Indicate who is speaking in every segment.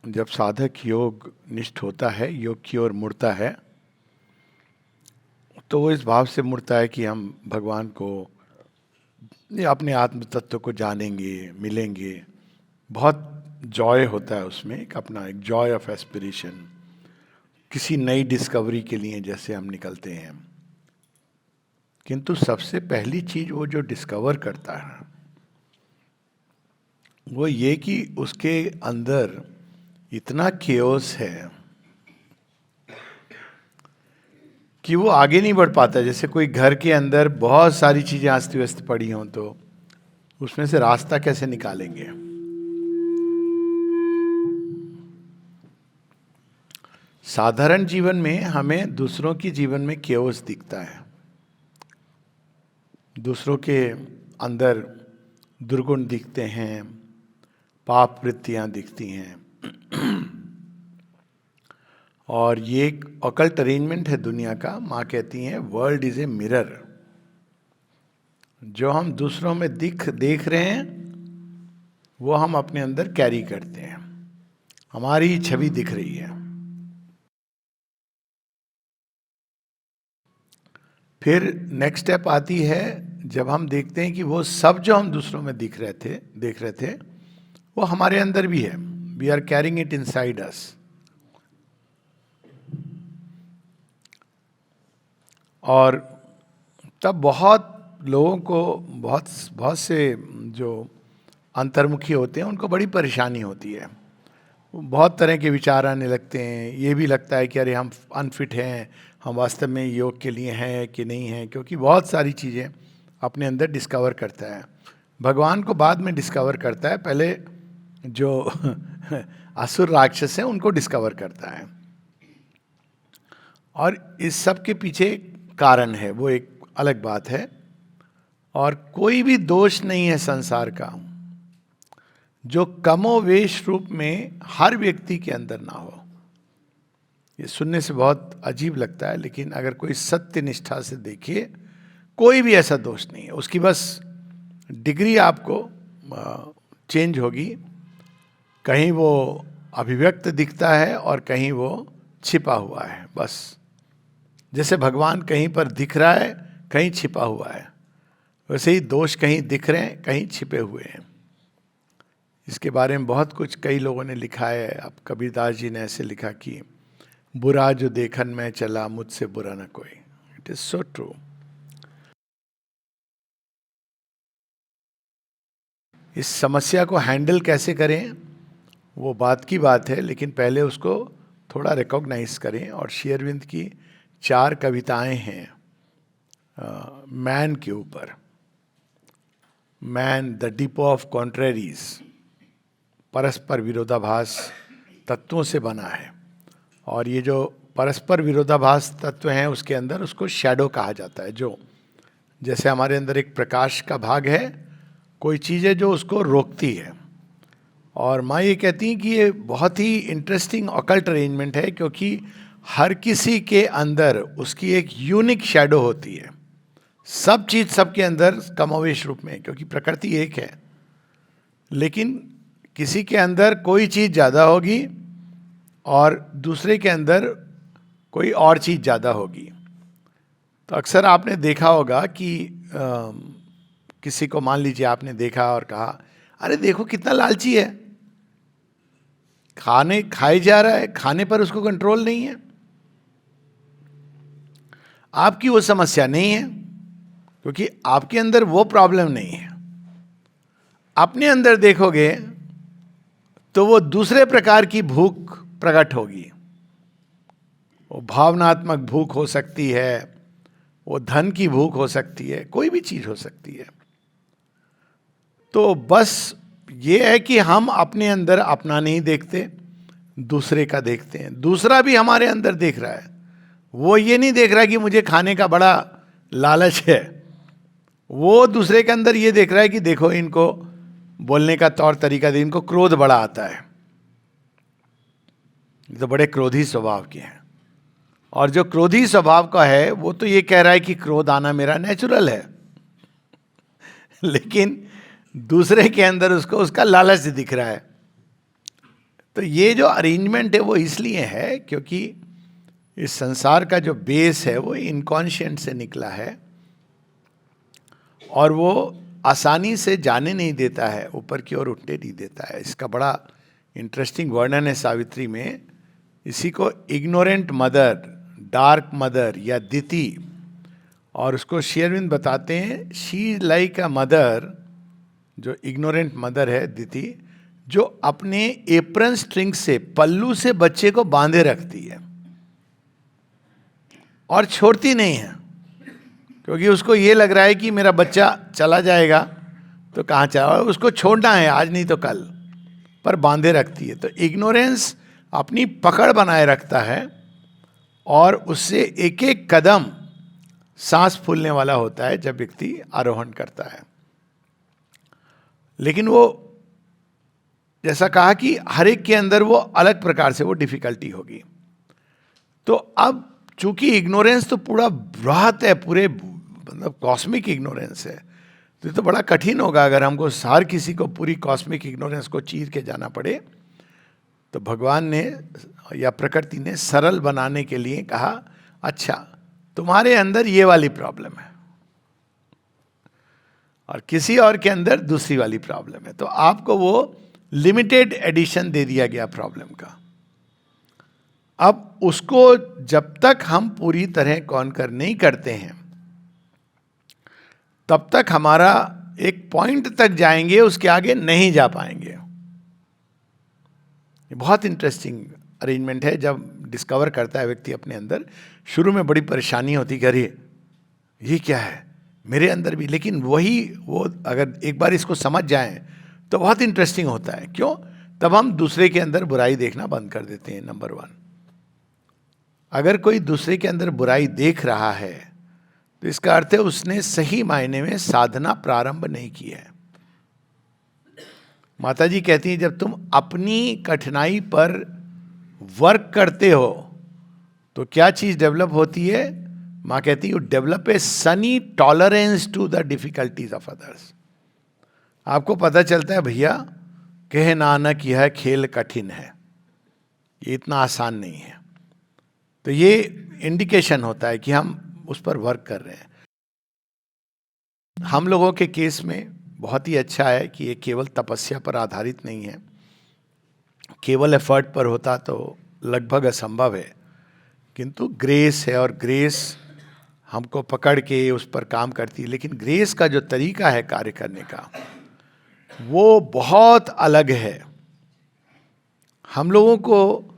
Speaker 1: जब साधक योग निष्ठ होता है, योग की ओर मुड़ता है, तो वो इस भाव से मुड़ता है कि हम भगवान को या अपने आत्म तत्व को जानेंगे, मिलेंगे। बहुत जॉय होता है उसमें, एक अपना एक जॉय ऑफ एस्पिरेशन, किसी नई डिस्कवरी के लिए जैसे हम निकलते हैं। किंतु सबसे पहली चीज वो जो डिस्कवर करता है वो ये कि उसके अंदर इतना केओस है कि वो आगे नहीं बढ़ पाता। जैसे कोई घर के अंदर बहुत सारी चीजें अस्त व्यस्त पड़ी हों तो उसमें से रास्ता कैसे निकालेंगे। साधारण जीवन में हमें दूसरों की जीवन में केओस दिखता है, दूसरों के अंदर दुर्गुण दिखते हैं, पाप वृत्तियां दिखती हैं। और ये एक ऑकल्ट अरेंजमेंट है दुनिया का। माँ कहती हैं वर्ल्ड इज ए मिरर। जो हम दूसरों में देख रहे हैं वो हम अपने अंदर कैरी करते हैं, हमारी छवि दिख रही है। फिर नेक्स्ट स्टेप आती है जब हम देखते हैं कि वो सब जो हम दूसरों में देख रहे थे वो हमारे अंदर भी है। We are carrying it inside us. और तब बहुत लोगों को, बहुत बहुत से जो अंतर्मुखी होते हैं उनको बड़ी परेशानी होती है। बहुत तरह के विचार आने लगते हैं। ये भी लगता है कि अरे हम अनफिट हैं, हम वास्तव में योग के लिए हैं कि नहीं हैं, क्योंकि बहुत सारी चीज़ें अपने अंदर डिस्कवर करता है। भगवान को बाद में डिस्कवर करता है, पहले जो असुर राक्षस हैं उनको डिस्कवर करता है। और इस सब के पीछे कारण है, वो एक अलग बात है। और कोई भी दोष नहीं है संसार का जो कमोवेश रूप में हर व्यक्ति के अंदर ना हो। ये सुनने से बहुत अजीब लगता है, लेकिन अगर कोई सत्य निष्ठा से देखिए कोई भी ऐसा दोष नहीं है। उसकी बस डिग्री आपको चेंज होगी, कहीं वो अभिव्यक्त दिखता है और कहीं वो छिपा हुआ है। बस जैसे भगवान कहीं पर दिख रहा है, कहीं छिपा हुआ है, वैसे ही दोष कहीं दिख रहे हैं, कहीं छिपे हुए हैं। इसके बारे में बहुत कुछ कई लोगों ने लिखा है। अब कबीरदास जी ने ऐसे लिखा कि बुरा जो देखन में चला, मुझसे बुरा न कोई। It is so true. इस समस्या को हैंडल कैसे करें वो बात की बात है, लेकिन पहले उसको थोड़ा रिकॉग्नाइज करें। और श्री अरविंद की 4 कविताएं हैं मैन के ऊपर। Man the depot of contraries, परस्पर विरोधाभास तत्वों से बना है। और ये जो परस्पर विरोधाभास तत्व हैं उसके अंदर उसको शैडो कहा जाता है। जो जैसे हमारे अंदर एक प्रकाश का भाग है, कोई चीज़ है जो उसको रोकती है। और माँ ये कहती हैं कि ये बहुत ही इंटरेस्टिंग ऑकल्ट अरेंजमेंट है, क्योंकि हर किसी के अंदर उसकी एक यूनिक शैडो होती है। सब चीज सबके अंदर कमोवेश रूप में, क्योंकि प्रकृति एक है, लेकिन किसी के अंदर कोई चीज ज्यादा होगी और दूसरे के अंदर कोई और चीज ज्यादा होगी। तो अक्सर आपने देखा होगा कि किसी को मान लीजिए आपने देखा और कहा अरे देखो कितना लालची है, खाए जा रहा है, खाने पर उसको कंट्रोल नहीं है। आपकी वो समस्या नहीं है, क्योंकि आपके अंदर वो प्रॉब्लम नहीं है। अपने अंदर देखोगे तो वो दूसरे प्रकार की भूख प्रकट होगी। वो भावनात्मक भूख हो सकती है, वो धन की भूख हो सकती है, कोई भी चीज हो सकती है। तो बस ये है कि हम अपने अंदर अपना नहीं देखते, दूसरे का देखते हैं। दूसरा भी हमारे अंदर देख रहा है, वो ये नहीं देख रहा कि मुझे खाने का बड़ा लालच है। वो दूसरे के अंदर ये देख रहा है कि देखो इनको बोलने का तौर तरीका दे, इनको क्रोध बड़ा आता है, ये तो बड़े क्रोधी स्वभाव के हैं। और जो क्रोधी स्वभाव का है वो तो ये कह रहा है कि क्रोध आना मेरा नेचुरल है, लेकिन दूसरे के अंदर उसको उसका लालच दिख रहा है। तो ये जो अरेंजमेंट है वो इसलिए है क्योंकि इस संसार का जो बेस है वो इनकॉन्शियंट से निकला है और वो आसानी से जाने नहीं देता है, ऊपर की ओर उठने नहीं देता है। इसका बड़ा इंटरेस्टिंग वर्णन है सावित्री में। इसी को इग्नोरेंट मदर, डार्क मदर या दिति, और उसको श्री अरविंद बताते हैं शी लाइक अ मदर, जो इग्नोरेंट मदर है दिति, जो अपने एप्रन स्ट्रिंग से, पल्लू से बच्चे को बांधे रखती है और छोड़ती नहीं है, क्योंकि उसको ये लग रहा है कि मेरा बच्चा चला जाएगा तो कहाँ चला, उसको छोड़ना है आज नहीं तो कल, पर बांधे रखती है। तो इग्नोरेंस अपनी पकड़ बनाए रखता है और उससे एक एक कदम सांस फूलने वाला होता है जब व्यक्ति आरोहण करता है। लेकिन वो जैसा कहा कि हर एक के अंदर वो अलग प्रकार से वो डिफिकल्टी होगी। तो अब चूंकि इग्नोरेंस तो पूरा बृहत है, पूरे मतलब कॉस्मिक इग्नोरेंस है, तो ये तो बड़ा कठिन होगा अगर हमको हर किसी को पूरी कॉस्मिक इग्नोरेंस को चीर के जाना पड़े। तो भगवान ने या प्रकृति ने सरल बनाने के लिए कहा, अच्छा तुम्हारे अंदर ये वाली प्रॉब्लम है और किसी और के अंदर दूसरी वाली प्रॉब्लम है, तो आपको वो लिमिटेड एडिशन दे दिया गया प्रॉब्लम का। अब उसको जब तक हम पूरी तरह कॉन्कर नहीं करते हैं तब तक हमारा एक पॉइंट तक जाएंगे, उसके आगे नहीं जा पाएंगे। ये बहुत इंटरेस्टिंग अरेंजमेंट है। जब डिस्कवर करता है व्यक्ति अपने अंदर, शुरू में बड़ी परेशानी होती कि अरे ये क्या है मेरे अंदर भी, लेकिन वही वो अगर एक बार इसको समझ जाएं तो बहुत इंटरेस्टिंग होता है। क्यों? तब हम दूसरे के अंदर बुराई देखना बंद कर देते हैं। नंबर वन, अगर कोई दूसरे के अंदर बुराई देख रहा है तो इसका अर्थ है उसने सही मायने में साधना प्रारंभ नहीं की है। माता जी कहती हैं जब तुम अपनी कठिनाई पर वर्क करते हो तो क्या चीज डेवलप होती है? माँ कहती है you develop a sunny tolerance to the difficulties of others. आपको पता चलता है भैया कहे नानक यह खेल कठिन है, ये इतना आसान नहीं है। तो ये इंडिकेशन होता है कि हम उस पर वर्क कर रहे हैं। हम लोगों के केस में बहुत ही अच्छा है कि ये केवल तपस्या पर आधारित नहीं है। केवल एफर्ट पर होता तो लगभग असंभव है, किंतु ग्रेस है और ग्रेस हमको पकड़ के उस पर काम करती है। लेकिन ग्रेस का जो तरीका है कार्य करने का वो बहुत अलग है। हम लोगों को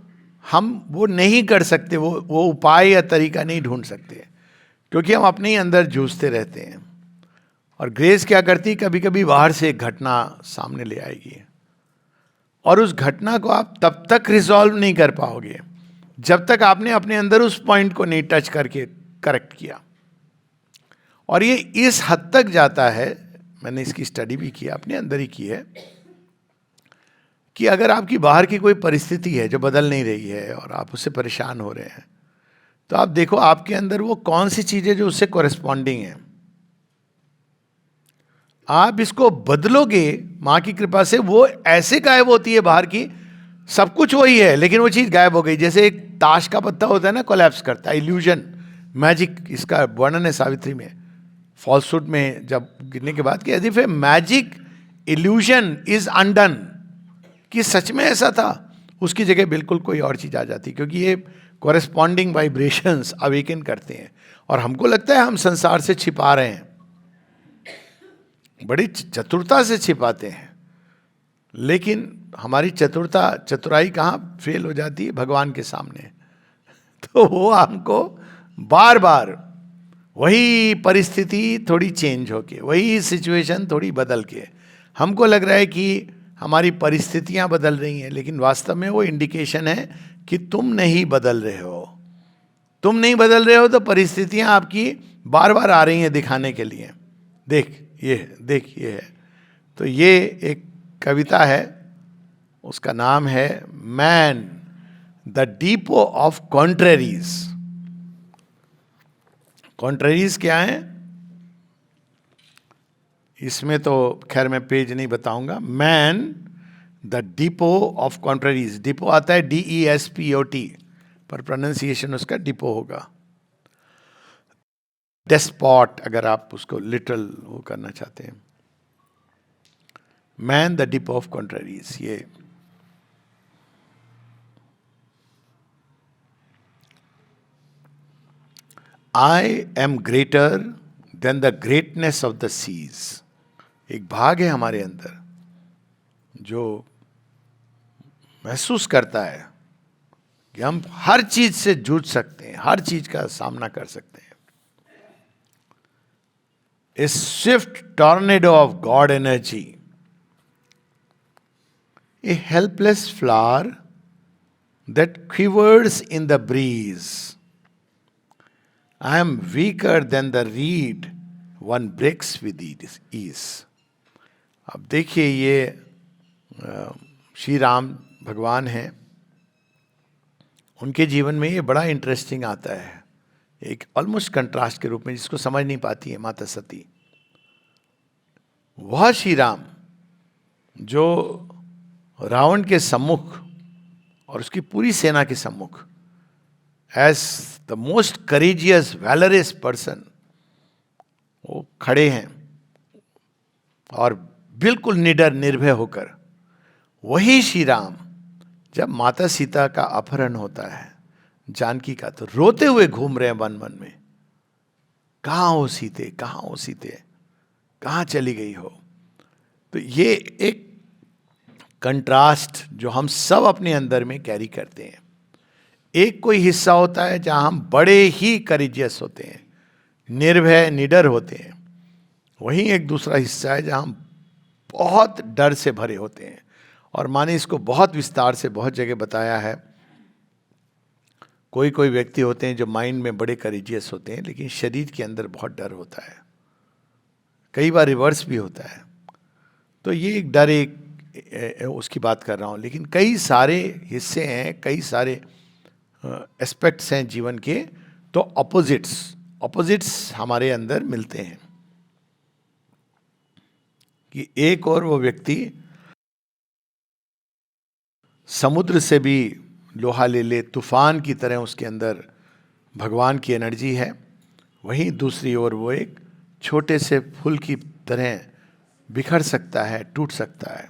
Speaker 1: हम वो नहीं कर सकते, वो उपाय या तरीका नहीं ढूंढ सकते, क्योंकि हम अपने ही अंदर जूझते रहते हैं। और ग्रेस क्या करती, कभी कभी बाहर से एक घटना सामने ले आएगी और उस घटना को आप तब तक रिजॉल्व नहीं कर पाओगे जब तक आपने अपने अंदर उस पॉइंट को नहीं टच करके करेक्ट किया। और ये इस हद तक जाता है, मैंने इसकी स्टडी भी किया, अपने अंदर ही की है, कि अगर आपकी बाहर की कोई परिस्थिति है जो बदल नहीं रही है और आप उससे परेशान हो रहे हैं, तो आप देखो आपके अंदर वो कौन सी चीज़ें जो उससे कॉरेस्पॉन्डिंग है। आप इसको बदलोगे माँ की कृपा से, वो ऐसे गायब होती है बाहर की, सब कुछ वही है लेकिन वो चीज़ गायब हो गई। जैसे एक ताश का पत्ता होता है ना, कोलैप्स करता है, इल्यूजन, मैजिक, इसका वर्णन है सावित्री में, फॉल्सहुड में जब गिरने के बाद कि as if a magic illusion is undone, कि सच में ऐसा था, उसकी जगह बिल्कुल कोई और चीज़ आ जाती, क्योंकि ये कॉरेस्पॉन्डिंग वाइब्रेशंस अवेकन करते हैं। और हमको लगता है हम संसार से छिपा रहे हैं, बड़ी चतुरता से छिपाते हैं, लेकिन हमारी चतुराई कहाँ फेल हो जाती है? भगवान के सामने। तो वो हमको बार बार वही परिस्थिति थोड़ी चेंज होके, वही सिचुएशन थोड़ी बदल के, हमको लग रहा है कि हमारी परिस्थितियां बदल रही हैं, लेकिन वास्तव में वो इंडिकेशन है कि तुम नहीं बदल रहे हो। तुम नहीं बदल रहे हो तो परिस्थितियां आपकी बार बार आ रही हैं दिखाने के लिए, देख ये है। तो ये एक कविता है, उसका नाम है man the depot of contraries. Contraries क्या है? इसमें तो खैर मैं पेज नहीं बताऊंगा। Man the depot of countries, depot आता है DESPOT, पर प्रोनाउंसिएशन उसका डिपो होगा। डेस्पॉट अगर आप उसको लिटरल वो करना चाहते हैं। Man the depot of contraries, yea I am greater than the greatness of the seas. एक भाग है हमारे अंदर जो महसूस करता है कि हम हर चीज से जूझ सकते हैं, हर चीज का सामना कर सकते हैं। A swift tornado of God energy, a helpless flower that quivers in the breeze. I am weaker than the reed one breaks with ease. अब देखिए ये श्री राम भगवान हैं, उनके जीवन में ये बड़ा इंटरेस्टिंग आता है, एक ऑलमोस्ट कंट्रास्ट के रूप में, जिसको समझ नहीं पाती है माता सती। वह श्री राम जो रावण के सम्मुख और उसकी पूरी सेना के सम्मुख as the most courageous valorous person वो खड़े हैं और बिल्कुल निडर निर्भय होकर, वही श्री राम जब माता सीता का अपहरण होता है जानकी का, तो रोते हुए घूम रहे हैं वन वन में, कहाँ हो सीते, कहाँ हो सीते, कहाँ चली गई हो। तो ये एक कंट्रास्ट जो हम सब अपने अंदर में कैरी करते हैं। एक कोई हिस्सा होता है जहां हम बड़े ही करेजियस होते हैं, निर्भय निडर होते हैं, वहीं एक दूसरा हिस्सा है जहां हम बहुत डर से भरे होते हैं। और माने इसको बहुत विस्तार से बहुत जगह बताया है। कोई कोई व्यक्ति होते हैं जो माइंड में बड़े करेजियस होते हैं लेकिन शरीर के अंदर बहुत डर होता है, कई बार रिवर्स भी होता है। तो ये एक डर, एक उसकी बात कर रहा हूँ। लेकिन कई सारे हिस्से हैं, कई सारे एस्पेक्ट्स हैं जीवन के, तो ऑपोजिट्स हमारे अंदर मिलते हैं कि एक और वो व्यक्ति समुद्र से भी लोहा ले ले, तूफान की तरह उसके अंदर भगवान की एनर्जी है, वहीं दूसरी ओर वो एक छोटे से फूल की तरह बिखर सकता है, टूट सकता है।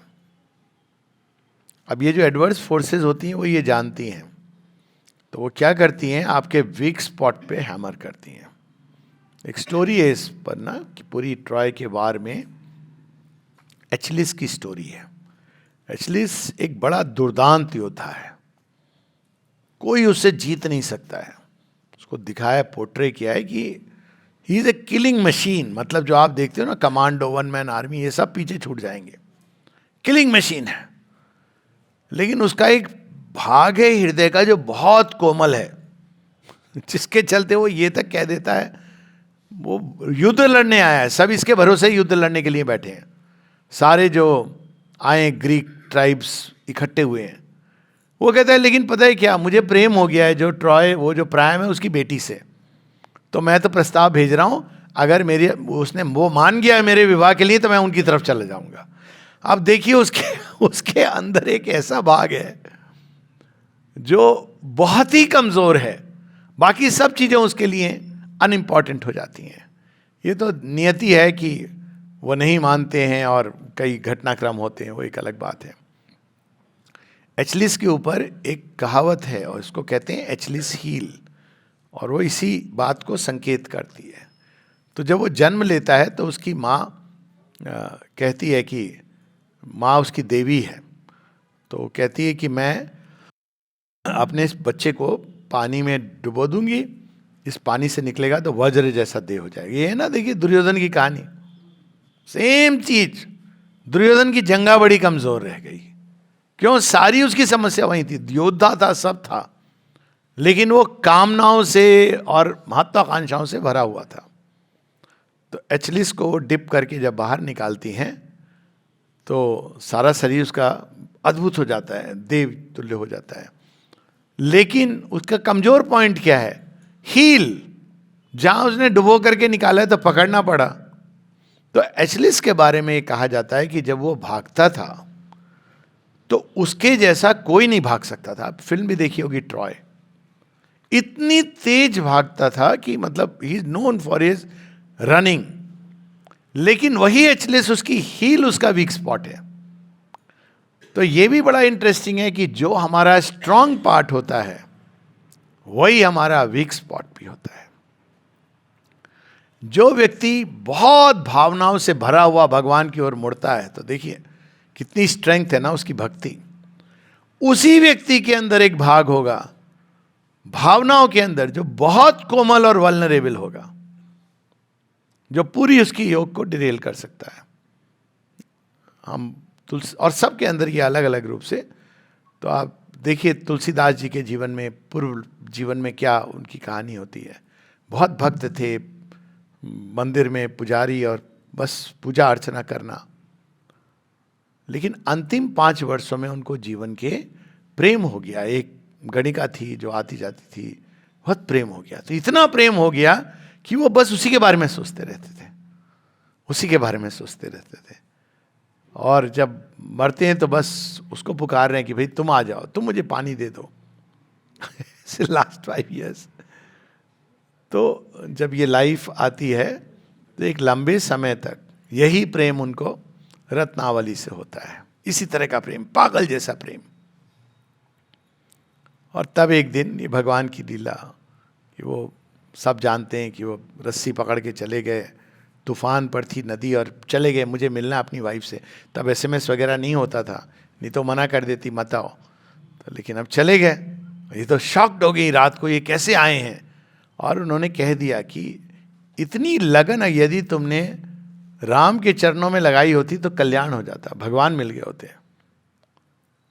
Speaker 1: अब ये जो एडवर्स फोर्सेस होती हैं वो ये जानती हैं, तो वो क्या करती हैं, आपके वीक स्पॉट पे हैमर करती हैं। एक स्टोरी है इस पर ना, कि पूरी ट्रॉय के वार में एचलिस की स्टोरी है। एचलिस एक बड़ा दुर्दांत योद्धा है, कोई उससे जीत नहीं सकता है। उसको दिखाया, पोर्ट्रे किया है कि he is a killing machine. मतलब जो आप देखते हो ना कमांडो, वन मैन आर्मी, ये सब पीछे छूट जाएंगे, किलिंग मशीन है। लेकिन उसका एक भाग है हृदय का जो बहुत कोमल है, जिसके चलते वो ये तक कह देता है वो युद्ध लड़ने आया है, सब इसके भरोसे युद्ध लड़ने के लिए बैठे हैं। सारे जो आए ग्रीक ट्राइब्स इकट्ठे हुए हैं, वो कहता है लेकिन पता है क्या, मुझे प्रेम हो गया है जो ट्रॉय, वो जो प्रायम है उसकी बेटी से, तो मैं तो प्रस्ताव भेज रहा हूँ, अगर मेरी उसने वो मान गया है मेरे विवाह के लिए तो मैं उनकी तरफ चला जाऊंगा। आप देखिए उसके अंदर एक ऐसा भाग है जो बहुत ही कमजोर है, बाकी सब चीजें उसके लिए अनइम्पॉर्टेंट हो जाती हैं। ये तो नियति है कि वो नहीं मानते हैं और कई घटनाक्रम होते हैं, वो एक अलग बात है। एचलिस के ऊपर एक कहावत है और इसको कहते हैं एचलिस हील, और वो इसी बात को संकेत करती है। तो जब वो जन्म लेता है तो उसकी माँ कहती है कि माँ उसकी देवी है, तो कहती है कि मैं अपने इस बच्चे को पानी में डुबो दूंगी, इस पानी से निकलेगा तो वज्र जैसा देह हो जाएगा। ये है ना, देखिए दुर्योधन की कहानी, सेम चीज। दुर्योधन की जंगा बड़ी कमजोर रह गई, क्यों? सारी उसकी समस्या वही थी, योद्धा था, सब था, लेकिन वो कामनाओं से और महत्वाकांक्षाओं से भरा हुआ था। तो एचलिस को डिप करके जब बाहर निकालती हैं तो सारा शरीर उसका अद्भुत हो जाता है, देव तुल्य हो जाता है। लेकिन उसका कमजोर पॉइंट क्या है? हील। जहां उसने डुबो करके निकाला है तो पकड़ना पड़ा। तो एचलिस के बारे में कहा जाता है कि जब वो भागता था तो उसके जैसा कोई नहीं भाग सकता था। आप फिल्म भी देखी होगी ट्रॉय, इतनी तेज भागता था कि मतलब he is known for his running, लेकिन वही एचलेस उसकी हील उसका वीक स्पॉट है। तो ये भी बड़ा इंटरेस्टिंग है कि जो हमारा स्ट्रांग पार्ट होता है वही हमारा वीक स्पॉट भी होता है। जो व्यक्ति बहुत भावनाओं से भरा हुआ भगवान की ओर मुड़ता है, तो देखिए कितनी स्ट्रेंथ है ना उसकी भक्ति। उसी व्यक्ति के अंदर एक भाग होगा भावनाओं के अंदर जो बहुत कोमल और वल्नरेबल होगा, जो पूरी उसकी योग को डिरेल कर सकता है। हम तुलसी और सबके अंदर ये अलग अलग रूप से, तो आप देखिए तुलसीदास जी के जीवन में, पूर्व जीवन में क्या उनकी कहानी होती है। बहुत भक्त थे, मंदिर में पुजारी और बस पूजा अर्चना करना, लेकिन अंतिम 5 वर्षों में उनको जीवन के प्रेम हो गया। एक गणिका थी जो आती जाती थी, बहुत प्रेम हो गया। तो इतना प्रेम हो गया कि वो बस उसी के बारे में सोचते रहते थे, उसी के बारे में सोचते रहते थे। और जब मरते हैं तो बस उसको पुकार रहे हैं कि भाई तुम आ जाओ, तुम मुझे पानी दे दो। Last 5 years। तो जब ये लाइफ आती है तो एक लंबे समय तक यही प्रेम उनको रत्नावली से होता है, इसी तरह का प्रेम, पागल जैसा प्रेम। और तब एक दिन ये भगवान की लीला कि वो सब जानते हैं कि वो रस्सी पकड़ के चले गए, तूफान पर थी नदी और चले गए, मुझे मिलना अपनी वाइफ से। तब SMS वगैरह नहीं होता था, नहीं तो मना कर देती मत आओ, तो लेकिन अब चले गए। ये तो शॉक्ड हो गई रात को, ये कैसे आए हैं। और उन्होंने कह दिया कि इतनी लगन यदि तुमने राम के चरणों में लगाई होती तो कल्याण हो जाता, भगवान मिल गए होते।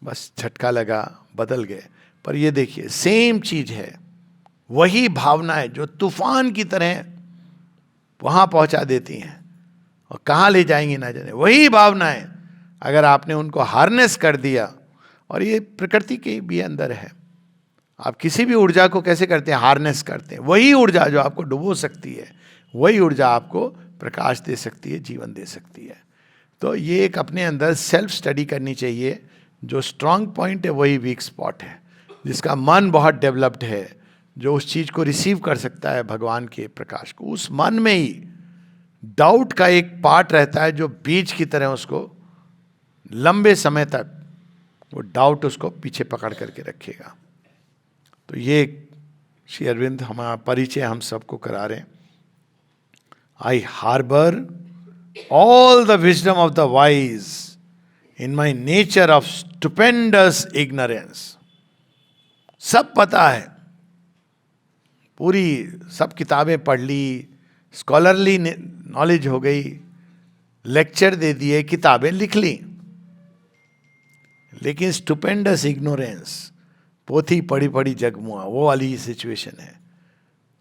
Speaker 1: बस झटका लगा, बदल गए। पर ये देखिए सेम चीज है, वही भावनाएं जो तूफान की तरह वहां पहुंचा देती हैं और कहाँ ले जाएंगी ना जाने, वही भावनाएं अगर आपने उनको हार्नेस कर दिया, और ये प्रकृति के भी अंदर है। आप किसी भी ऊर्जा को कैसे करते हैं, हार्नेस करते हैं। वही ऊर्जा जो आपको डुबो सकती है, वही ऊर्जा आपको प्रकाश दे सकती है, जीवन दे सकती है। तो ये एक अपने अंदर सेल्फ स्टडी करनी चाहिए। जो स्ट्रांग पॉइंट है वही वीक स्पॉट है। जिसका मन बहुत डेवलप्ड है, जो उस चीज को रिसीव कर सकता है भगवान के प्रकाश को, उस मन में ही डाउट का एक पार्ट रहता है जो बीज की तरह उसको लंबे समय तक वो डाउट उसको पीछे पकड़ करके रखेगा। तो ये श्री अरविंद हमारा परिचय हम सबको करा रहे हैं। I harbour all the wisdom of the wise in my nature of stupendous ignorance. सब पता है, पूरी सब किताबें पढ़ ली, स्कॉलरली नॉलेज हो गई, लेक्चर दे दिए, किताबें लिख ली, लेकिन स्टुपेंडस इग्नोरेंस, पोथी पढ़ी पढ़ी जगमुआ, वो वाली सिचुएशन है।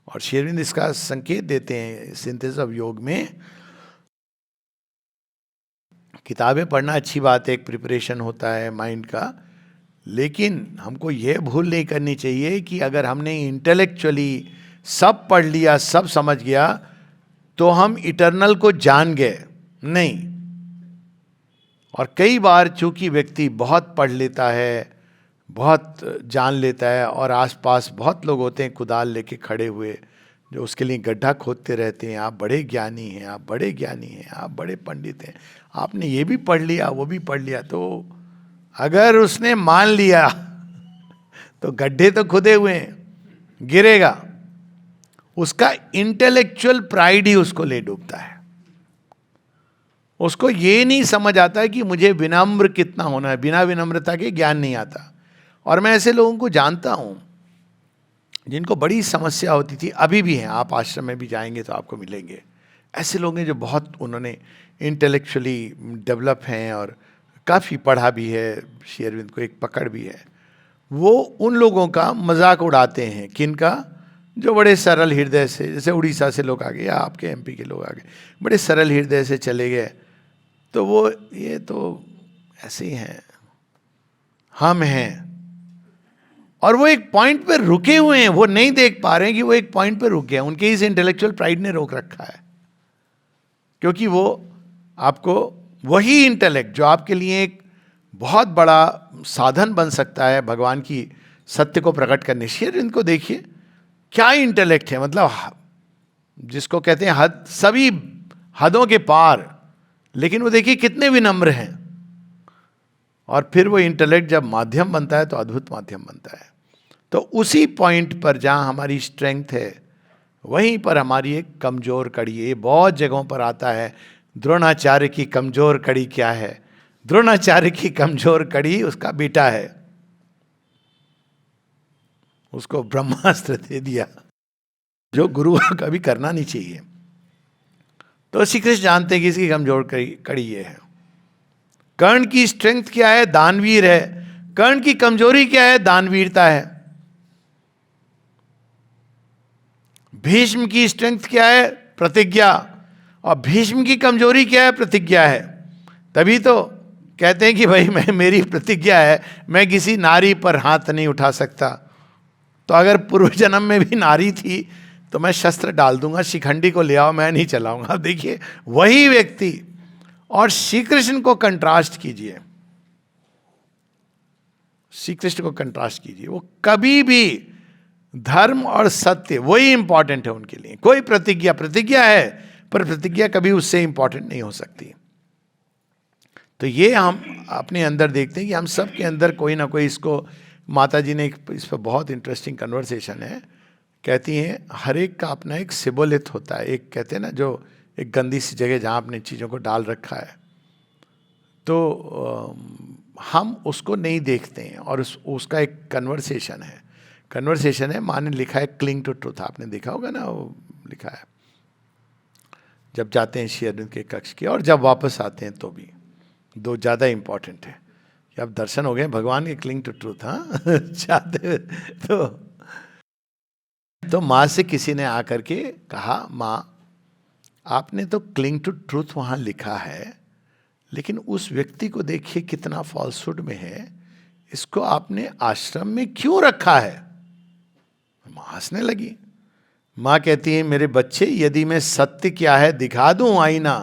Speaker 1: और शेरविंद इसका संकेत देते हैं सिंथेसिस ऑफ योग में, किताबें पढ़ना अच्छी बात है, एक प्रिपरेशन होता है माइंड का, लेकिन हमको ये भूल नहीं करनी चाहिए कि अगर हमने इंटेलेक्चुअली सब पढ़ लिया, सब समझ गया, तो हम इटर्नल को जान गए, नहीं। और कई बार चूंकि व्यक्ति बहुत पढ़ लेता है, बहुत जान लेता है, और आसपास बहुत लोग होते हैं कुदाल लेके खड़े हुए जो उसके लिए गड्ढा खोदते रहते हैं, आप बड़े ज्ञानी हैं, आप बड़े ज्ञानी हैं, आप बड़े पंडित हैं, आपने ये भी पढ़ लिया, वो भी पढ़ लिया। तो अगर उसने मान लिया तो गड्ढे तो खुदे हुए हैं, गिरेगा। उसका इंटेलेक्चुअल प्राइड ही उसको ले डूबता है। उसको ये नहीं समझ आता है कि मुझे विनम्र कितना होना है, बिना विनम्रता के ज्ञान नहीं आता। और मैं ऐसे लोगों को जानता हूं जिनको बड़ी समस्या होती थी, अभी भी हैं, आप आश्रम में भी जाएंगे तो आपको मिलेंगे ऐसे लोग हैं जो बहुत उन्होंने इंटेलेक्चुअली डेवलप हैं और काफ़ी पढ़ा भी है, श्री अरविंद को एक पकड़ भी है। वो उन लोगों का मजाक उड़ाते हैं, किनका, जो बड़े सरल हृदय से, जैसे उड़ीसा से लोग आ गए या आपके MP के लोग आ गए, बड़े सरल हृदय से चले गए, तो वो ये तो ऐसे ही हैं, हम हैं। और वो एक पॉइंट पे रुके हुए हैं, वो नहीं देख पा रहे हैं कि वो एक पॉइंट पे रुक गए, उनके इस इंटेलेक्चुअल प्राइड ने रोक रखा है। क्योंकि वो आपको वही इंटेलेक्ट जो आपके लिए एक बहुत बड़ा साधन बन सकता है भगवान की सत्य को प्रकट करने। शेर इनको देखिए, क्या इंटेलेक्ट है, मतलब जिसको कहते हैं हद, सभी हदों के पार, लेकिन वो देखिए कितने विनम्र हैं। और फिर वो इंटेलेक्ट जब माध्यम बनता है तो अद्भुत माध्यम बनता है। तो उसी पॉइंट पर जहाँ हमारी स्ट्रेंथ है, वहीं पर हमारी एक कमजोर कड़ी है। ये बहुत जगहों पर आता है। द्रोणाचार्य की कमजोर कड़ी क्या है? द्रोणाचार्य की कमजोर कड़ी उसका बेटा है, उसको ब्रह्मास्त्र दे दिया, जो गुरु को कभी करना नहीं चाहिए। तो श्री कृष्ण जानते हैं कि इसकी कमजोर कड़ी ये है। कर्ण की स्ट्रेंथ क्या है? दानवीर है। कर्ण की कमजोरी क्या है? दानवीरता है। भीष्म की स्ट्रेंथ क्या है? प्रतिज्ञा। और भीष्म की कमजोरी क्या है? प्रतिज्ञा है। तभी तो कहते हैं कि भाई मेरी प्रतिज्ञा है, मैं किसी नारी पर हाथ नहीं उठा सकता। तो अगर पूर्व जन्म में भी नारी थी तो मैं शस्त्र डाल दूंगा, शिखंडी को ले आओ, मैं नहीं चलाऊंगा। देखिए वही व्यक्ति, और श्री कृष्ण को कंट्रास्ट कीजिए, श्री कृष्ण को कंट्रास्ट कीजिए, वो कभी भी धर्म और सत्य वही इंपॉर्टेंट है उनके लिए। कोई प्रतिज्ञा है, पर प्रतिज्ञा कभी उससे इंपॉर्टेंट नहीं हो सकती। तो ये हम अपने अंदर देखते हैं कि हम सब के अंदर कोई ना कोई, इसको माता जी ने इस पर बहुत इंटरेस्टिंग कन्वर्सेशन है। कहती हैं हर एक का अपना एक सिबोलिथ होता है। एक कहते हैं ना, जो एक गंदी सी जगह जहाँ आपने चीज़ों को डाल रखा है, तो हम उसको नहीं देखते हैं, और उसका एक कन्वर्सेशन है। माँ ने लिखा है क्लिंग टू ट्रूथ, आपने देखा होगा ना, वो लिखा है जब जाते हैं श्री अरविंद के कक्ष के, और जब वापस आते हैं तो भी। दो ज़्यादा इंपॉर्टेंट है कि अब दर्शन हो गए भगवान के, क्लिंग टू ट्रूथ। हाँ चाहते तो माँ से किसी ने आकर के कहा, माँ आपने तो क्लिंग टू ट्रूथ वहाँ लिखा है, लेकिन उस व्यक्ति को देखिए कितना फॉल्सहुड में है, इसको आपने आश्रम में क्यों रखा है? माँ हंसने लगी। माँ कहती है, मेरे बच्चे, यदि मैं सत्य क्या है दिखा दूं आईना,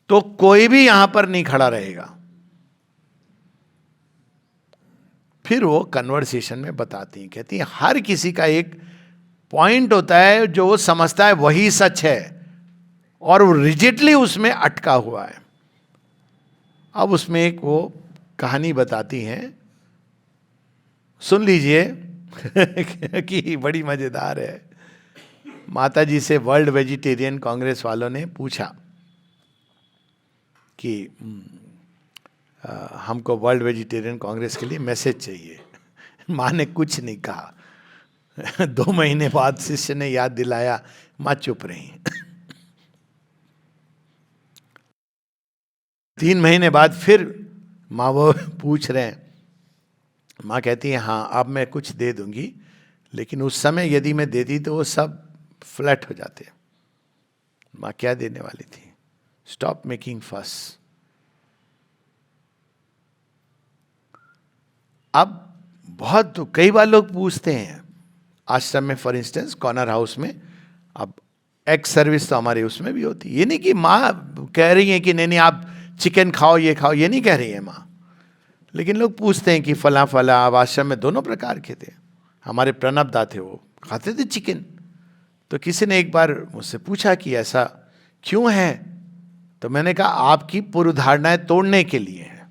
Speaker 1: तो कोई भी यहां पर नहीं खड़ा रहेगा। फिर वो कन्वर्सेशन में बताती हैं, कहती हैं हर किसी का एक पॉइंट होता है जो वो समझता है वही सच है, और वो रिजिडली उसमें अटका हुआ है। अब उसमें एक वो कहानी बताती हैं, सुन लीजिए कि बड़ी मजेदार है। माता जी से वर्ल्ड वेजिटेरियन कांग्रेस वालों ने पूछा कि हमको वर्ल्ड वेजिटेरियन कांग्रेस के लिए मैसेज चाहिए। माँ ने कुछ नहीं कहा। 2 महीने बाद शिष्य ने याद दिलाया, माँ चुप रही। 3 महीने बाद फिर माँ वो पूछ रहे हैं। माँ कहती है, हाँ अब मैं कुछ दे दूंगी, लेकिन उस समय यदि मैं देती तो वो सब फ्लैट हो जाते। माँ क्या देने वाली थी? स्टॉप मेकिंग फस। अब बहुत कई बार लोग पूछते हैं आश्रम में, फॉर इंस्टेंस कॉर्नर हाउस में, अब एक्स सर्विस तो हमारे उसमें भी होती है। ये नहीं कि माँ कह रही है कि नहीं आप चिकन खाओ, ये खाओ, ये नहीं कह रही है माँ, लेकिन लोग पूछते हैं कि फला फला। अब आश्रम में दोनों प्रकार के थे। हमारे प्रणब दा थे, वो खाते थे चिकन। तो किसी ने एक बार मुझसे पूछा कि ऐसा क्यों है? तो मैंने कहा आपकी पूर्व धारणाएं तोड़ने के लिए है।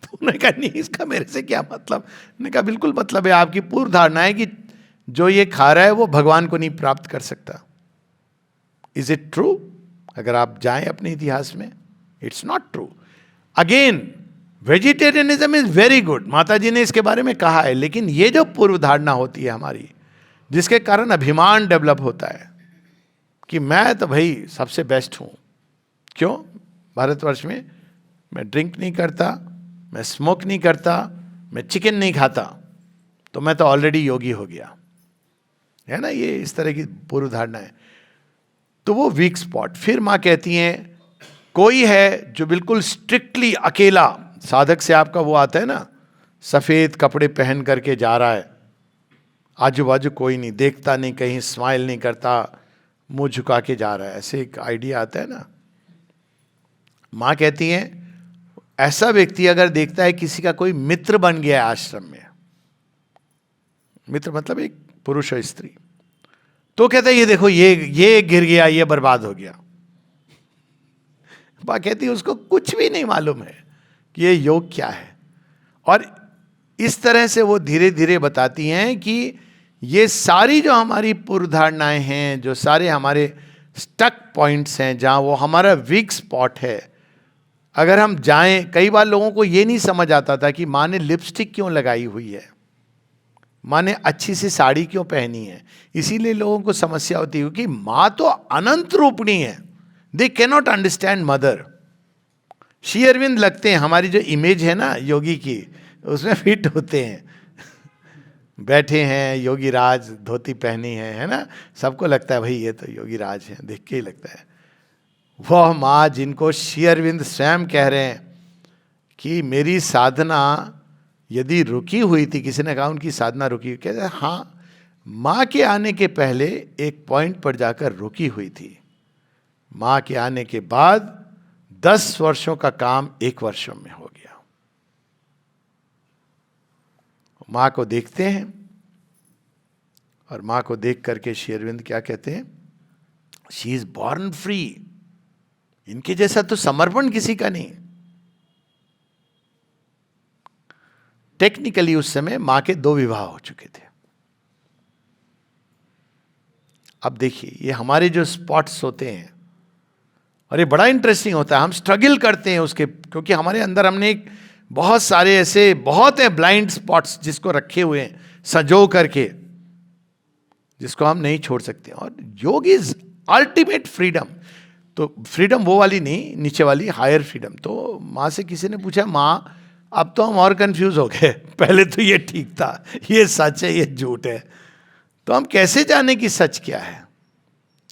Speaker 1: तो उन्होंने कहा नहीं, इसका मेरे से क्या मतलब? मैंने कहा बिल्कुल मतलब है, आपकी पूर्व धारणा है कि जो ये खा रहा है वो भगवान को नहीं प्राप्त कर सकता। Is it true? अगर आप जाएं अपने इतिहास में, it's not true. Again vegetarianism is very good, माता जी ने इसके बारे में कहा है, लेकिन ये जो पूर्व धारणा होती है हमारी, जिसके कारण अभिमान डेवलप होता है कि मैं तो भाई सबसे बेस्ट हूं। क्यों? भारतवर्ष में मैं ड्रिंक नहीं करता, मैं स्मोक नहीं करता, मैं चिकन नहीं खाता, तो मैं तो ऑलरेडी योगी हो गया, है ना? ये इस तरह की पूर्व धारणा है। तो वो वीक स्पॉट। फिर माँ कहती हैं कोई है जो बिल्कुल स्ट्रिक्टली अकेला, साधक से आपका वो आता है ना, सफेद कपड़े पहन करके जा रहा है, आजू बाजू कोई नहीं देखता, नहीं कहीं स्माइल नहीं करता, मुंह झुका के जा रहा है, ऐसे एक आइडिया आता है ना। माँ कहती हैं ऐसा व्यक्ति अगर देखता है किसी का कोई मित्र बन गया है आश्रम में, मित्र मतलब एक पुरुष और स्त्री, तो कहता है ये देखो ये गिर गया, ये बर्बाद हो गया। मां कहती है उसको कुछ भी नहीं मालूम है कि ये योग क्या है। और इस तरह से वो धीरे धीरे बताती हैं कि ये सारी जो हमारी पूर्व धारणाएं हैं, जो सारे हमारे स्टक पॉइंट्स हैं, जहां वो हमारा वीक स्पॉट है, अगर हम जाएं, कई बार लोगों को ये नहीं समझ आता था कि माँ ने लिपस्टिक क्यों लगाई हुई है, माँ ने अच्छी सी साड़ी क्यों पहनी है। इसीलिए लोगों को समस्या होती है क्योंकि माँ तो अनंत रूपणी है, they cannot understand mother. Shri Aurobindo लगते हैं, हमारी जो इमेज है ना योगी की, उसमें फिट होते हैं। बैठे हैं योगी राज, धोती पहनी है ना, सबको लगता है भाई ये तो योगी राज है, देख के ही लगता है। वह माँ जिनको श्री अरविंद स्वयं कह रहे हैं कि मेरी साधना यदि रुकी हुई थी, किसी ने कहा उनकी साधना रुकी, कहते हैं हाँ, माँ के आने के पहले एक पॉइंट पर जाकर रुकी हुई थी, माँ के आने के बाद 10 वर्षों का काम 1 वर्ष में हो गया। माँ को देखते हैं और माँ को देख करके श्री अरविंद क्या कहते हैं, शी इज बॉर्न फ्री। इनके जैसा तो समर्पण किसी का नहीं। टेक्निकली उस समय मां के 2 विवाह हो चुके थे। अब देखिए ये हमारे जो स्पॉट्स होते हैं, और ये बड़ा इंटरेस्टिंग होता है, हम स्ट्रगल करते हैं उसके, क्योंकि हमारे अंदर हमने एक बहुत सारे ऐसे बहुत है ब्लाइंड स्पॉट्स जिसको रखे हुए हैं संजो करके, जिसको हम नहीं छोड़ सकते। और योग इज अल्टीमेट फ्रीडम। तो फ्रीडम वो वाली नहीं, नीचे वाली हायर फ्रीडम। तो माँ से किसी ने पूछा, माँ अब तो हम और कंफ्यूज हो गए, पहले तो ये ठीक था, ये सच है, ये झूठ है, तो हम कैसे जाने कि सच क्या है।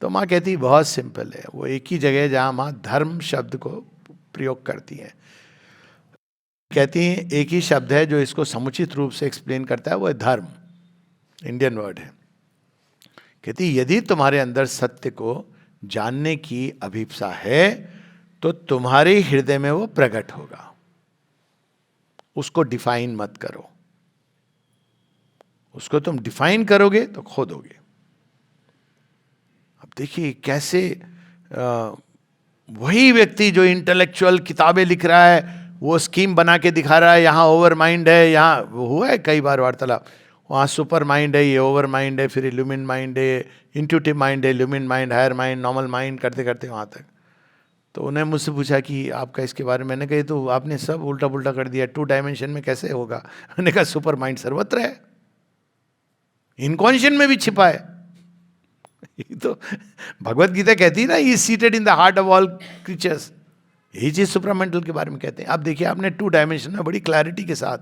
Speaker 1: तो माँ कहती बहुत सिंपल है। वो एक ही जगह जहाँ माँ धर्म शब्द को प्रयोग करती हैं, कहती हैं एक ही शब्द है जो इसको समुचित रूप से एक्सप्लेन करता है, वो है धर्म, इंडियन वर्ड है। कहती यदि तुम्हारे अंदर सत्य को जानने की अभिप्सा है तो तुम्हारे हृदय में वो प्रकट होगा, उसको डिफाइन मत करो। उसको तुम डिफाइन करोगे तो खो दोगे। अब देखिए कैसे वही व्यक्ति जो इंटेलेक्चुअल किताबें लिख रहा है, वो स्कीम बना के दिखा रहा है, यहाँ ओवर माइंड है, यहाँ हुआ है कई बार वार्तालाप, वहाँ सुपर माइंड है, ये ओवर माइंड है, फिर इल्यूमिन माइंड है, इंट्यूटिव माइंड है, illumined mind, higher mind, normal mind, करते करते वहाँ तक। तो उन्हें मुझसे पूछा कि आपका इसके बारे में, मैंने कहा तो आपने सब उल्टा पुल्टा कर दिया, 2 डायमेंशन में कैसे होगा। मैंने कहा सुपर माइंड सर्वत्र है, इनकॉन्शियंट में भी छिपा है। तो भगवत गीता कहती है ना, he is seated in the heart of all creatures. यही चीज सुपरामेंटल के बारे में कहते हैं। अब देखिए आपने 2 डायमेंशन में बड़ी क्लैरिटी के साथ,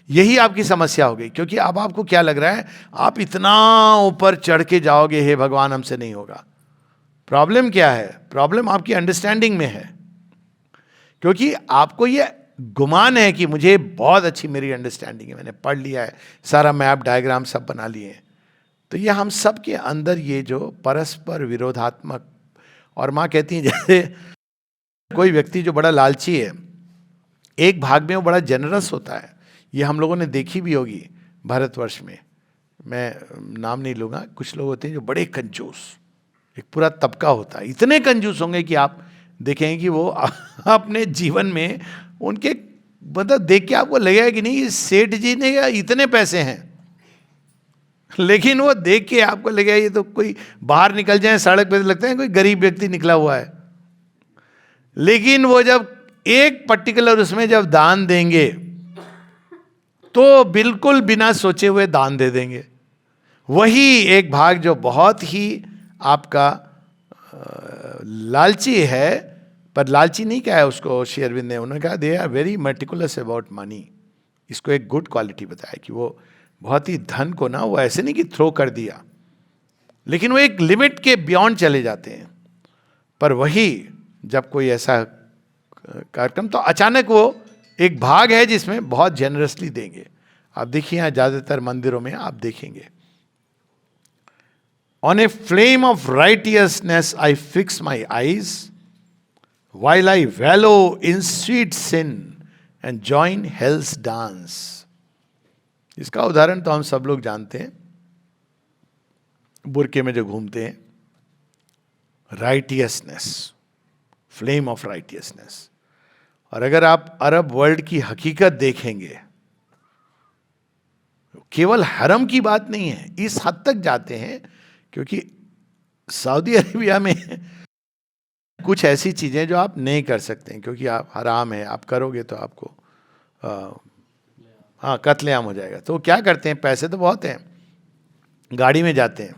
Speaker 1: यही आपकी समस्या हो गई, क्योंकि अब आपको क्या लग रहा है, आप इतना ऊपर चढ़ के जाओगे, हे भगवान हमसे नहीं होगा। प्रॉब्लम क्या है? प्रॉब्लम आपकी अंडरस्टैंडिंग में है, क्योंकि आपको ये गुमान है कि मुझे बहुत अच्छी मेरी अंडरस्टैंडिंग है, मैंने पढ़ लिया है, सारा मैप डायग्राम सब बना लिए हैं। तो ये हम सब के अंदर ये जो परस्पर विरोधात्मक, और माँ कहती है जैसे कोई व्यक्ति जो बड़ा लालची है, एक भाग में वो बड़ा जेनरस होता है, ये हम लोगों ने देखी भी होगी भारतवर्ष में, मैं नाम नहीं लूँगा। कुछ लोग होते हैं जो बड़े कंजूस, एक पूरा तबका होता है, इतने कंजूस होंगे कि आप देखेंगे कि वो अपने जीवन में उनके मतलब देख के आपको लगेगा कि नहीं सेठ जी ने इतने पैसे हैं, लेकिन वो देख के आपको लगेगा ये तो कोई बाहर निकल जाए सड़क पे लगता है कोई गरीब व्यक्ति निकला हुआ है। लेकिन वो जब एक पर्टिकुलर उसमें जब दान देंगे तो बिल्कुल बिना सोचे हुए दान दे देंगे। वही एक भाग जो बहुत ही आपका लालची है, पर लालची नहीं कहा है उसको श्री अरविंद ने, उन्होंने कहा they are very meticulous about money. इसको एक गुड क्वालिटी बताया कि वो बहुत ही धन को ना, वो ऐसे नहीं कि थ्रो कर दिया, लेकिन वो एक लिमिट के बियॉन्ड चले जाते हैं। पर वही जब कोई ऐसा कार्यक्रम, तो अचानक वो एक भाग है जिसमें बहुत जेनरसली देंगे। आप देखिए यहाँ ज़्यादातर मंदिरों में आप देखेंगे, On a flame of righteousness I fix my eyes, while I wallow in sweet sin, and join hell's dance. इसका उदाहरण तो हम सब लोग जानते हैं, बुरके में जो घूमते हैं, राइटियसनेस, फ्लेम ऑफ राइटियसनेस। और अगर आप अरब वर्ल्ड की हकीकत देखेंगे, केवल हरम की बात नहीं है, इस हद तक जाते हैं क्योंकि सऊदी अरेबिया में कुछ ऐसी चीजें जो आप नहीं कर सकते हैं क्योंकि आप हराम है, आप करोगे तो आपको हाँ कत्लेआम हो जाएगा। तो क्या करते हैं, पैसे तो बहुत हैं, गाड़ी में जाते हैं,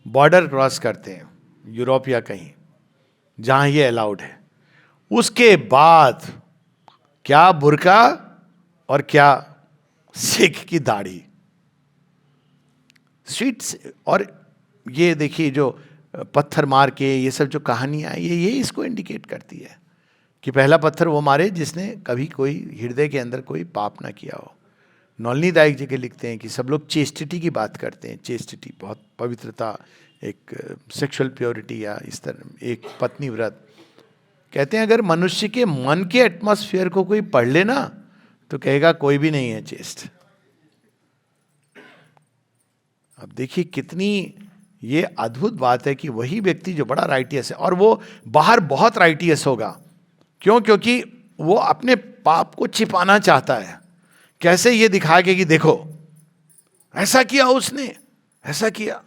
Speaker 1: बॉर्डर क्रॉस करते हैं यूरोप या कहीं जहां ये अलाउड है, उसके बाद क्या बुर्का और क्या सिख की दाढ़ी, स्वीट्स। और ये देखिए जो पत्थर मार के ये सब जो कहानियां हैं, ये इसको इंडिकेट करती है कि पहला पत्थर वो मारे जिसने कभी कोई हृदय के अंदर कोई पाप ना किया हो। नौलनी दायक जी के लिखते हैं कि सब लोग चेस्टिटी की बात करते हैं, चेस्टिटी बहुत पवित्रता, एक सेक्सुअल प्योरिटी या इस तरह एक पत्नी व्रत। कहते हैं अगर मनुष्य के मन के एटमॉस्फेयर को कोई पढ़ लेना तो कहेगा कोई भी नहीं है चेस्ट। अब देखिए कितनी ये अद्भुत बात है कि वही व्यक्ति जो बड़ा राइटियस है, और वो बाहर बहुत राइटियस होगा, क्यों? क्योंकि वो अपने पाप को छिपाना चाहता है। कैसे? ये दिखा के कि देखो ऐसा किया उसने, ऐसा किया।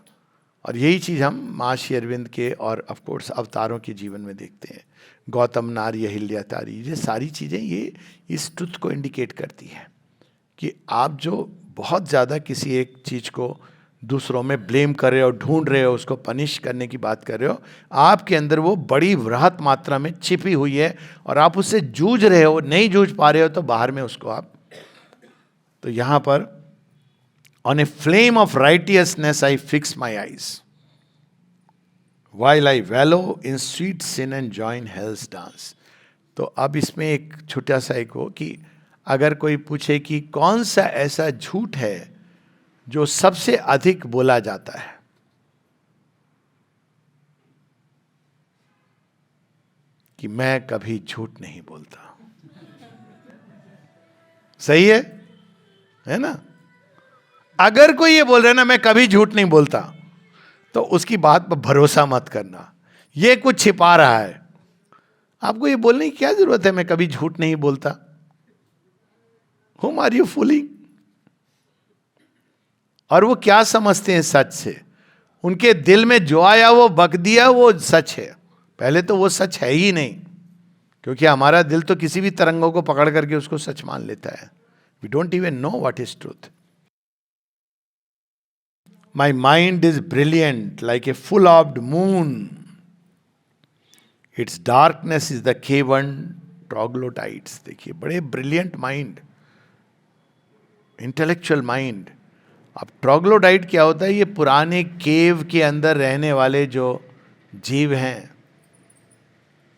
Speaker 1: और यही चीज हम महर्षि अरविंद के और ऑफ कोर्स अवतारों के जीवन में देखते हैं। गौतम, नारी, अहिल्या, तारी, ये सारी चीजें ये इस ट्रुथ को इंडिकेट करती है कि आप जो बहुत ज्यादा किसी एक चीज को दूसरों में ब्लेम कर रहे हो, ढूंढ रहे हो, उसको पनिश करने की बात कर रहे हो, आपके अंदर वो बड़ी वृहत मात्रा में छिपी हुई है और आप उससे जूझ रहे हो, नहीं जूझ पा रहे हो तो बाहर में उसको आप। तो यहां पर on a flame of righteousness I fix my eyes while I wallow in sweet sin and join hell's dance। तो अब इसमें एक छोटा सा एक हो कि अगर कोई पूछे कि कौन सा ऐसा झूठ है जो सबसे अधिक बोला जाता है, कि मैं कभी झूठ नहीं बोलता। सही है ना? अगर कोई ये बोल रहा है ना मैं कभी झूठ नहीं बोलता, तो उसकी बात पर भरोसा मत करना, ये कुछ छिपा रहा है। आपको ये बोलने की क्या जरूरत है मैं कभी झूठ नहीं बोलता? Whom are you fooling? और वो क्या समझते हैं सच से? उनके दिल में जो आया वो बक दिया, वो सच है। पहले तो वो सच है ही नहीं, क्योंकि हमारा दिल तो किसी भी तरंगों को पकड़ करके उसको सच मान लेता है। We don't even know what is truth. My mind is brilliant like a full-orbed moon. Its darkness is the cavern troglodytes। देखिए बड़े ब्रिलियंट माइंड, इंटेलेक्चुअल माइंड। अब ट्रोग्लोडाइट क्या होता है? ये पुराने केव के अंदर रहने वाले जो जीव हैं,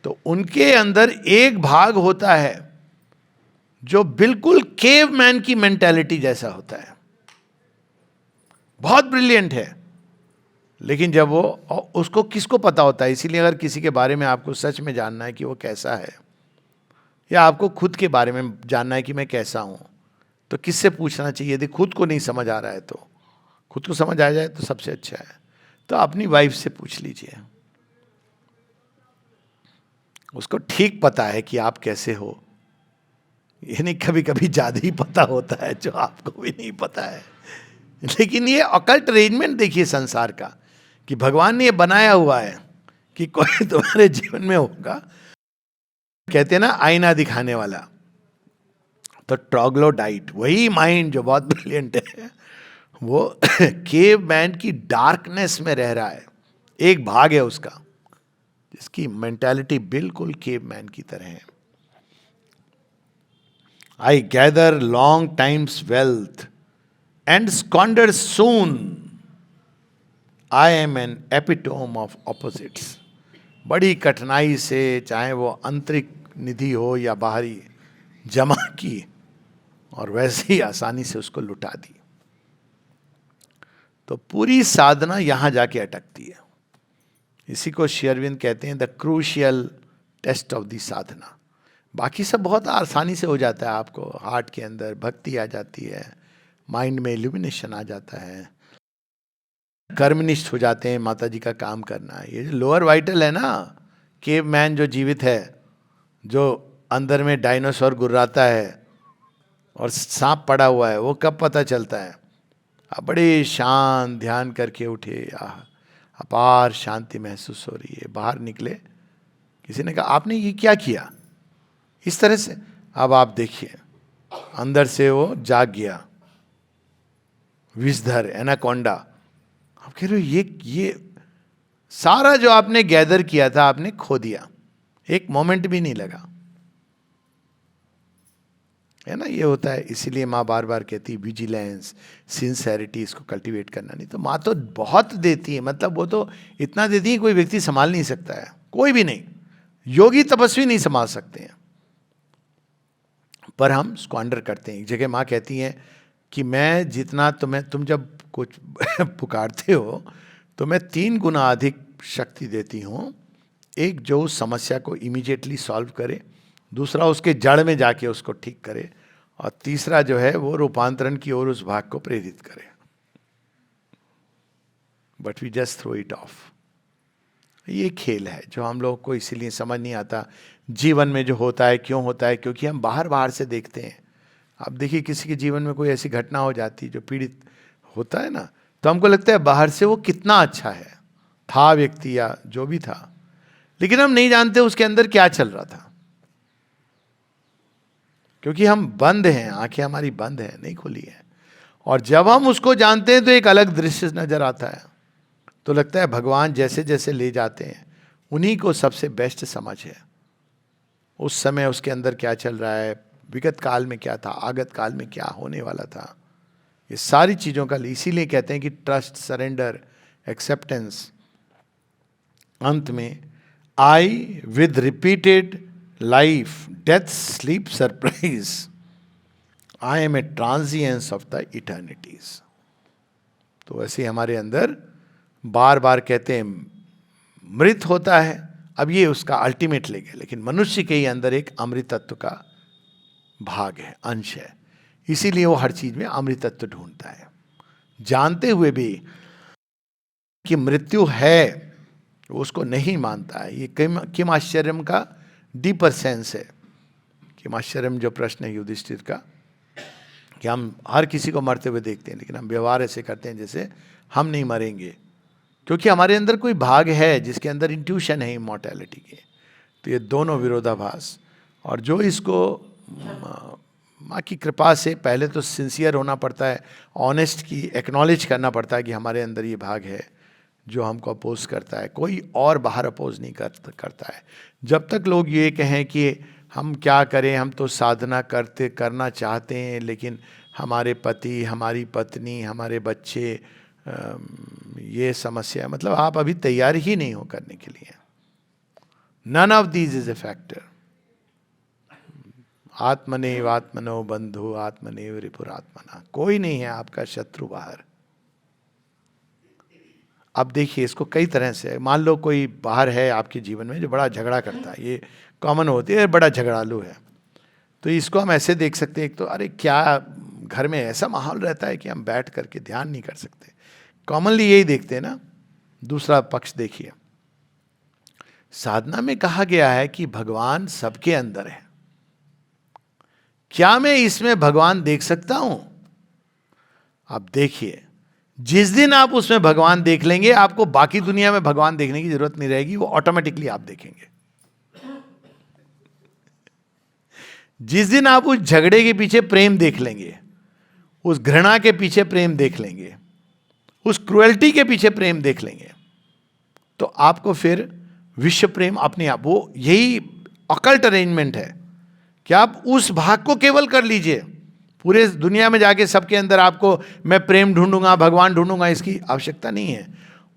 Speaker 1: तो उनके अंदर एक भाग होता है जो बिल्कुल केव मैन की मेंटालिटी जैसा होता है, बहुत ब्रिलियंट है। लेकिन जब वो, उसको किसको पता होता है? इसीलिए अगर किसी के बारे में आपको सच में जानना है कि वो कैसा है, या आपको खुद के बारे में जानना है कि मैं कैसा हूं, तो किससे पूछना चाहिए? यदि खुद को नहीं समझ आ रहा है तो, खुद को समझ आ जाए तो सबसे अच्छा है, तो अपनी वाइफ से पूछ लीजिए। उसको ठीक पता है कि आप कैसे हो। ये नहीं कभी कभी ज्यादा ही पता होता है जो आपको भी नहीं पता है। लेकिन ये ऑकल्ट अरेंजमेंट देखिए संसार का, कि भगवान ने ये बनाया हुआ है कि कोई तुम्हारे जीवन में होगा, कहते हैं ना आईना दिखाने वाला। तो ट्रोग्लोडाइट, वही माइंड जो बहुत ब्रिलियंट है, वो केव मैन की डार्कनेस में रह रहा है। एक भाग है उसका जिसकी मेंटालिटी बिल्कुल केव मैन की तरह है। I gather long times wealth and squander soon। I am an epitome of opposites। बड़ी कठिनाई से, चाहे वो आंतरिक निधि हो या बाहरी, जमा की और वैसे ही आसानी से उसको लुटा दी। तो पूरी साधना यहां जाके अटकती है। इसी को श्री अरविंद कहते हैं the crucial test of the sadhana. बाकी सब बहुत आसानी से हो जाता है। आपको हार्ट के अंदर भक्ति आ जाती है, माइंड में इल्यूमिनेशन आ जाता है, कर्मनिष्ठ हो जाते हैं, माता जी का काम करना है। ये जो लोअर वाइटल है ना, केव मैन जो जीवित है, जो अंदर में डायनासोर गुर्राता है और सांप पड़ा हुआ है, वो कब पता चलता है? आप बड़े शांत ध्यान करके उठे, अपार शांति महसूस हो रही है, बाहर निकले, किसी ने कहा आपने ये क्या किया, इस तरह से। अब आप देखिए अंदर से वो जाग गया, विषधर एनाकोंडा। आप कह रहे हो ये सारा जो आपने गैदर किया था आपने खो दिया, एक मोमेंट भी नहीं लगा, है ना। ये होता है, इसीलिए माँ बार बार कहती है विजिलेंस, सिंसेरिटी, इसको कल्टीवेट करना। नहीं तो माँ तो बहुत देती है, मतलब वो तो इतना देती है कोई व्यक्ति संभाल नहीं सकता है, कोई भी नहीं, योगी तपस्वी नहीं संभाल सकते हैं, पर हम स्क्वांडर करते हैं। एक जगह माँ कहती हैं कि मैं जितना तुम जब कुछ पुकारते हो तो मैं 3 गुना अधिक शक्ति देती हूँ। एक जो उस समस्या को इमीडिएटली सॉल्व करे, दूसरा उसके जड़ में जाके उसको ठीक करे, और तीसरा जो है वो रूपांतरण की ओर उस भाग को प्रेरित करे। But we just throw it off. ये खेल है जो हम लोग को इसीलिए समझ नहीं आता जीवन में जो होता है क्यों होता है, क्योंकि हम बाहर से देखते हैं। आप देखिए किसी के जीवन में कोई ऐसी घटना हो जाती जो पीड़ित होता है ना, तो हमको लगता है बाहर से वो कितना अच्छा है, था व्यक्ति या जो भी था, लेकिन हम नहीं जानते उसके अंदर क्या चल रहा था, क्योंकि हम बंद हैं, आंखें हमारी बंद हैं, नहीं खुली है। और जब हम उसको जानते हैं तो एक अलग दृश्य नजर आता है, तो लगता है भगवान जैसे जैसे ले जाते हैं उन्हीं को सबसे बेस्ट समझ है उस समय उसके अंदर क्या चल रहा है, विगत काल में क्या था, आगत काल में क्या होने वाला था, ये सारी चीज़ों का। इसीलिए कहते हैं कि ट्रस्ट, सरेंडर, एक्सेप्टेंस। अंत में I with repeated life death sleep surprise, I am a transience of the eternities. तो ऐसे हमारे अंदर बार बार कहते हैं मृत होता है, अब ये उसका अल्टीमेट ले गया, लेकिन मनुष्य के ही अंदर एक अमृतत्व का भाग है, अंश है, इसीलिए वो हर चीज में अमृतत्व ढूंढता है, जानते हुए भी कि मृत्यु है वो उसको नहीं मानता है। ये किम आश्चर्यम का डीपर सेंस है। किम आश्चर्यम जो प्रश्न है युधिष्ठिर का, कि हम हर किसी को मरते हुए देखते हैं लेकिन हम व्यवहार ऐसे करते हैं जैसे हम नहीं मरेंगे, क्योंकि हमारे अंदर कोई भाग है जिसके अंदर इंट्यूशन है इमॉर्टैलिटी के। तो ये दोनों विरोधाभास, और जो इसको माँ की कृपा से, पहले तो सिंसियर होना पड़ता है, ऑनेस्ट की एक्नॉलेज करना पड़ता है कि हमारे अंदर ये भाग है जो हमको अपोज करता है, कोई और बाहर अपोज नहीं करता है। जब तक लोग ये कहें कि हम क्या करें, हम तो साधना करना चाहते हैं लेकिन हमारे पति, हमारी पत्नी, हमारे बच्चे, ये समस्या, मतलब आप अभी तैयार ही नहीं हो करने के लिए। None of these is a factor. आत्मनेव आत्मनो बंधु आत्मनेव रिपुरात्मना, कोई नहीं है आपका शत्रु बाहर। अब देखिए इसको कई तरह से, मान लो कोई बाहर है आपके जीवन में जो बड़ा झगड़ा करता है, ये कॉमन होती है, बड़ा झगड़ालू है, तो इसको हम ऐसे देख सकते हैं, एक तो अरे क्या घर में ऐसा माहौल रहता है कि हम बैठ करके ध्यान नहीं कर सकते, कॉमनली यही देखते हैं ना। दूसरा पक्ष देखिए, साधना में कहा गया है कि भगवान सबके अंदर है, क्या मैं इसमें भगवान देख सकता हूं? आप देखिए, जिस दिन आप उसमें भगवान देख लेंगे आपको बाकी दुनिया में भगवान देखने की जरूरत नहीं रहेगी, वो ऑटोमेटिकली आप देखेंगे। जिस दिन आप उस झगड़े के पीछे प्रेम देख लेंगे, उस घृणा के पीछे प्रेम देख लेंगे, उस क्रुएल्टी के पीछे प्रेम देख लेंगे, तो आपको फिर विश्व प्रेम अपने आप, वो यही अकल्ट अरेंजमेंट है कि आप उस भाग को केवल कर लीजिए। पूरे दुनिया में जाके सबके अंदर आपको मैं प्रेम ढूंढूंगा, भगवान ढूंढूंगा, इसकी आवश्यकता नहीं है।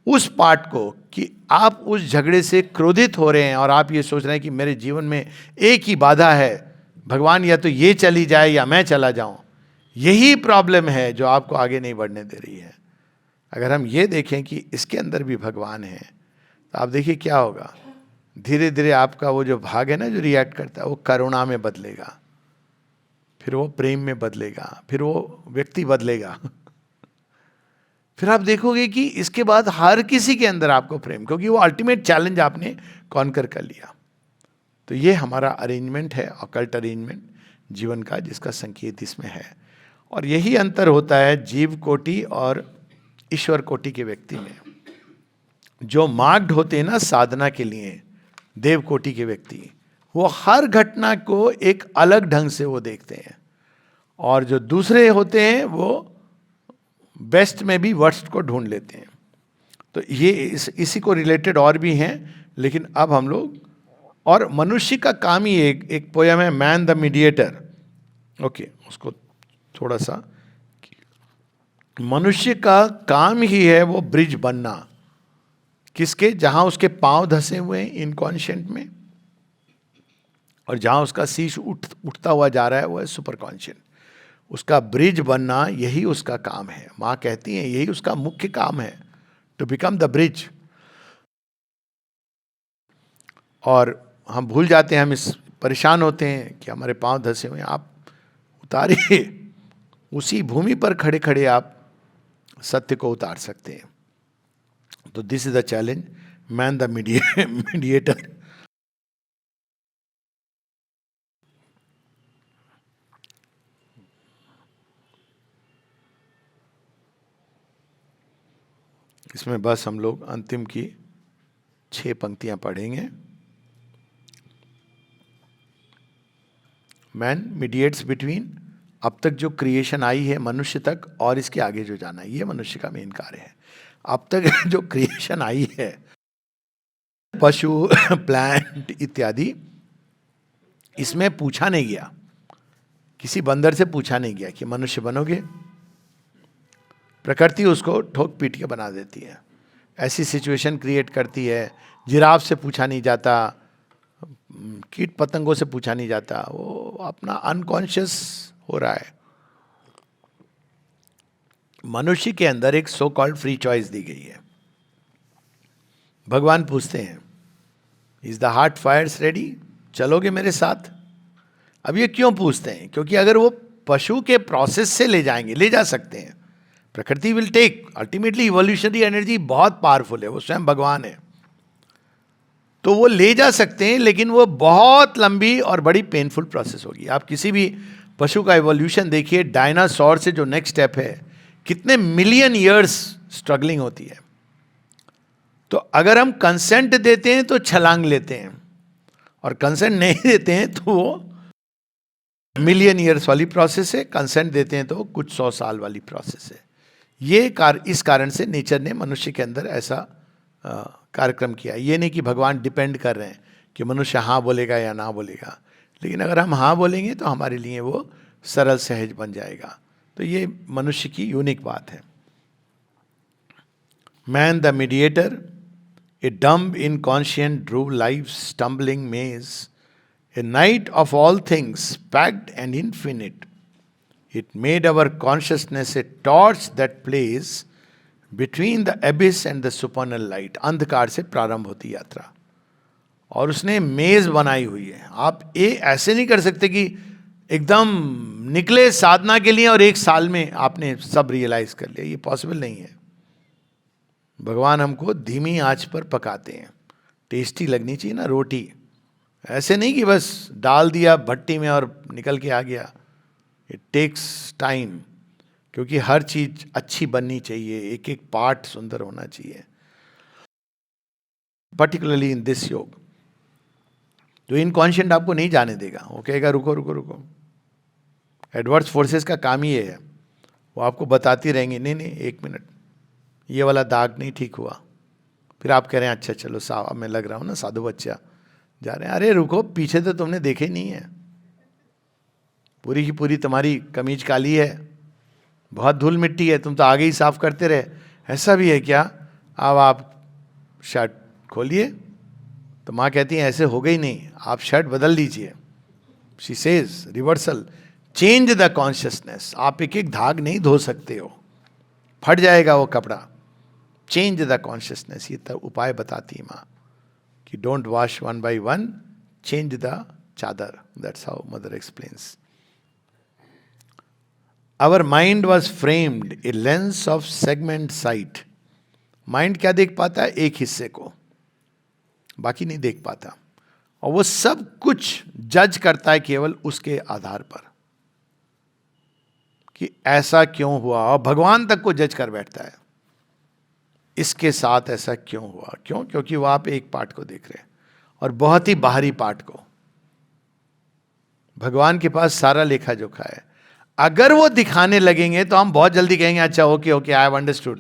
Speaker 1: उस पार्ट को कि आप उस झगड़े से क्रोधित हो रहे हैं और आप ये सोच रहे हैं कि मेरे जीवन में एक ही बाधा है, भगवान या तो ये चली जाए या मैं चला जाऊं, यही प्रॉब्लम है जो आपको आगे नहीं बढ़ने दे रही है। अगर हम ये देखें कि इसके अंदर भी भगवान है, तो आप देखिए क्या होगा। धीरे धीरे आपका वो जो भाग है ना जो रिएक्ट करता है, वो करुणा में बदलेगा, फिर वो प्रेम में बदलेगा, फिर वो व्यक्ति बदलेगा। फिर आप देखोगे कि इसके बाद हर किसी के अंदर आपको प्रेम, क्योंकि वो अल्टीमेट चैलेंज आपने कॉन्कर कर लिया। तो ये हमारा अरेंजमेंट है, ऑकल्ट अरेंजमेंट जीवन का, जिसका संकेत इसमें है। और यही अंतर होता है जीव कोटि और ईश्वर कोटि के व्यक्ति में। जो मार्क्ड होते हैं ना साधना के लिए, देव कोटि के व्यक्ति, वो हर घटना को एक अलग ढंग से वो देखते हैं, और जो दूसरे होते हैं वो बेस्ट में भी वर्स्ट को ढूंढ लेते हैं। तो ये इसी को रिलेटेड और भी हैं, लेकिन अब हम लोग, और मनुष्य का काम ही एक पोयम है, मैन द मीडिएटर। ओके, उसको थोड़ा सा, मनुष्य का काम ही है वो ब्रिज बनना, किसके, जहां उसके पांव धसे हुए हैं इनकॉन्शियंट में, और जहां उसका शीश उठता हुआ जा रहा है वो है सुपर कॉन्शियंट। उसका ब्रिज बनना यही उसका काम है। माँ कहती है यही उसका मुख्य काम है, टू बिकम द ब्रिज। और हम भूल जाते हैं, हम इस परेशान होते हैं कि हमारे पांव धसे हुए हैं। आप उतारिए, उसी भूमि पर खड़े खड़े आप सत्य को उतार सकते हैं। तो this is the challenge, man the mediator. इसमें बस हम लोग अंतिम की 6 पंक्तियां पढ़ेंगे। मैन मीडिएट्स बिटवीन, अब तक जो क्रिएशन आई है मनुष्य तक, और इसके आगे जो जाना है, ये मनुष्य का मेन कार्य है। अब तक जो क्रिएशन आई है, पशु, प्लांट इत्यादि, इसमें पूछा नहीं गया, किसी बंदर से पूछा नहीं गया कि मनुष्य बनोगे। प्रकृति उसको ठोक पीट के बना देती है, ऐसी सिचुएशन क्रिएट करती है। जिराफ से पूछा नहीं जाता, कीट पतंगों से पूछा नहीं जाता, वो अपना अनकॉन्शियस हो रहा है। मनुष्य के अंदर एक सो कॉल्ड फ्री चॉइस दी गई है। भगवान पूछते हैं, is the heart fires ready, चलोगे मेरे साथ? अब ये क्यों पूछते हैं? क्योंकि अगर वो पशु के प्रोसेस से ले जाएंगे, ले जा सकते हैं, प्रकृति will take, ultimately evolutionary energy बहुत पावरफुल है, वो स्वयं भगवान है, तो वो ले जा सकते हैं, लेकिन वो बहुत लंबी और बड़ी पेनफुल प्रोसेस होगी। आप किसी भी पशु का इवोल्यूशन देखिए, डायनासोर से जो नेक्स्ट स्टेप है, कितने मिलियन ईयर्स स्ट्रगलिंग होती है। तो अगर हम कंसेंट देते हैं तो छलांग लेते हैं, और कंसेंट नहीं देते हैं तो वो मिलियन ईयर्स वाली प्रोसेस है, कंसेंट देते हैं तो कुछ 100 साल वाली प्रोसेस है। इस कारण से नेचर ने मनुष्य के अंदर ऐसा कार्यक्रम किया। ये नहीं कि भगवान डिपेंड कर रहे हैं कि मनुष्य हाँ बोलेगा या ना बोलेगा, लेकिन अगर हम हाँ बोलेंगे तो हमारे लिए वो सरल सहज बन जाएगा। तो ये मनुष्य की यूनिक बात है। Man the mediator, a dumb inconscient drove life stumbling maze, a night of all things packed and infinite, it made our consciousness a torch that plays between the abyss and the supernal light. अंधकार से प्रारंभ होती यात्रा, और उसने मेज बनाई हुई है। आप ऐसे नहीं कर सकते कि एकदम निकले साधना के लिए और 1 साल में आपने सब रियलाइज कर लिया, ये पॉसिबल नहीं है। भगवान हमको धीमी आंच पर पकाते हैं, टेस्टी लगनी चाहिए ना रोटी, ऐसे नहीं कि बस डाल दिया भट्टी में और निकल के आ गया। इट टेक्स टाइम, क्योंकि हर चीज अच्छी बननी चाहिए, एक एक पार्ट सुंदर होना चाहिए, पर्टिकुलरली इन दिस योग। तो इनकॉन्शियंट आपको नहीं जाने देगा, वो कहेगा रुको रुको रुको। एडवर्स फोर्सेस का काम ही है, वो आपको बताती रहेंगे, नहीं नहीं 1 मिनट, ये वाला दाग नहीं ठीक हुआ। फिर आप कह रहे हैं अच्छा चलो साहब, मैं लग रहा हूँ ना साधु बच्चा, जा रहे हैं, अरे रुको, पीछे तो तुमने देखे नहीं है, पूरी की पूरी तुम्हारी कमीज काली है, बहुत धूल मिट्टी है, तुम तो आगे ही साफ करते रहे। ऐसा भी है क्या? अब आप शर्ट खोलिए, तो माँ कहती है ऐसे हो गई नहीं, आप शर्ट बदल दीजिए। She says reversal, change the consciousness. आप एक एक धाग नहीं धो सकते हो, फट जाएगा वो कपड़ा। चेंज द कॉन्शियसनेस, ये तब उपाय बताती है माँ, कि कि don't wash one by one, change the chadar. That's how mother explains. Our mind was framed a lens of segment sight. Mind क्या देख पाता है? एक हिस्से को, बाकी नहीं देख पाता. और वो सब कुछ जज करता है केवल उसके आधार पर कि ऐसा क्यों हुआ, और भगवान तक को जज कर बैठता है, इसके साथ ऐसा क्यों हुआ. क्यों? क्योंकि वो आप एक पार्ट को देख रहे हैं और बहुत ही बाहरी पार्ट को. भगवान के पास सारा लेखा जोखा है. अगर वो दिखाने लगेंगे तो हम बहुत जल्दी कहेंगे अच्छा okay okay I have understood,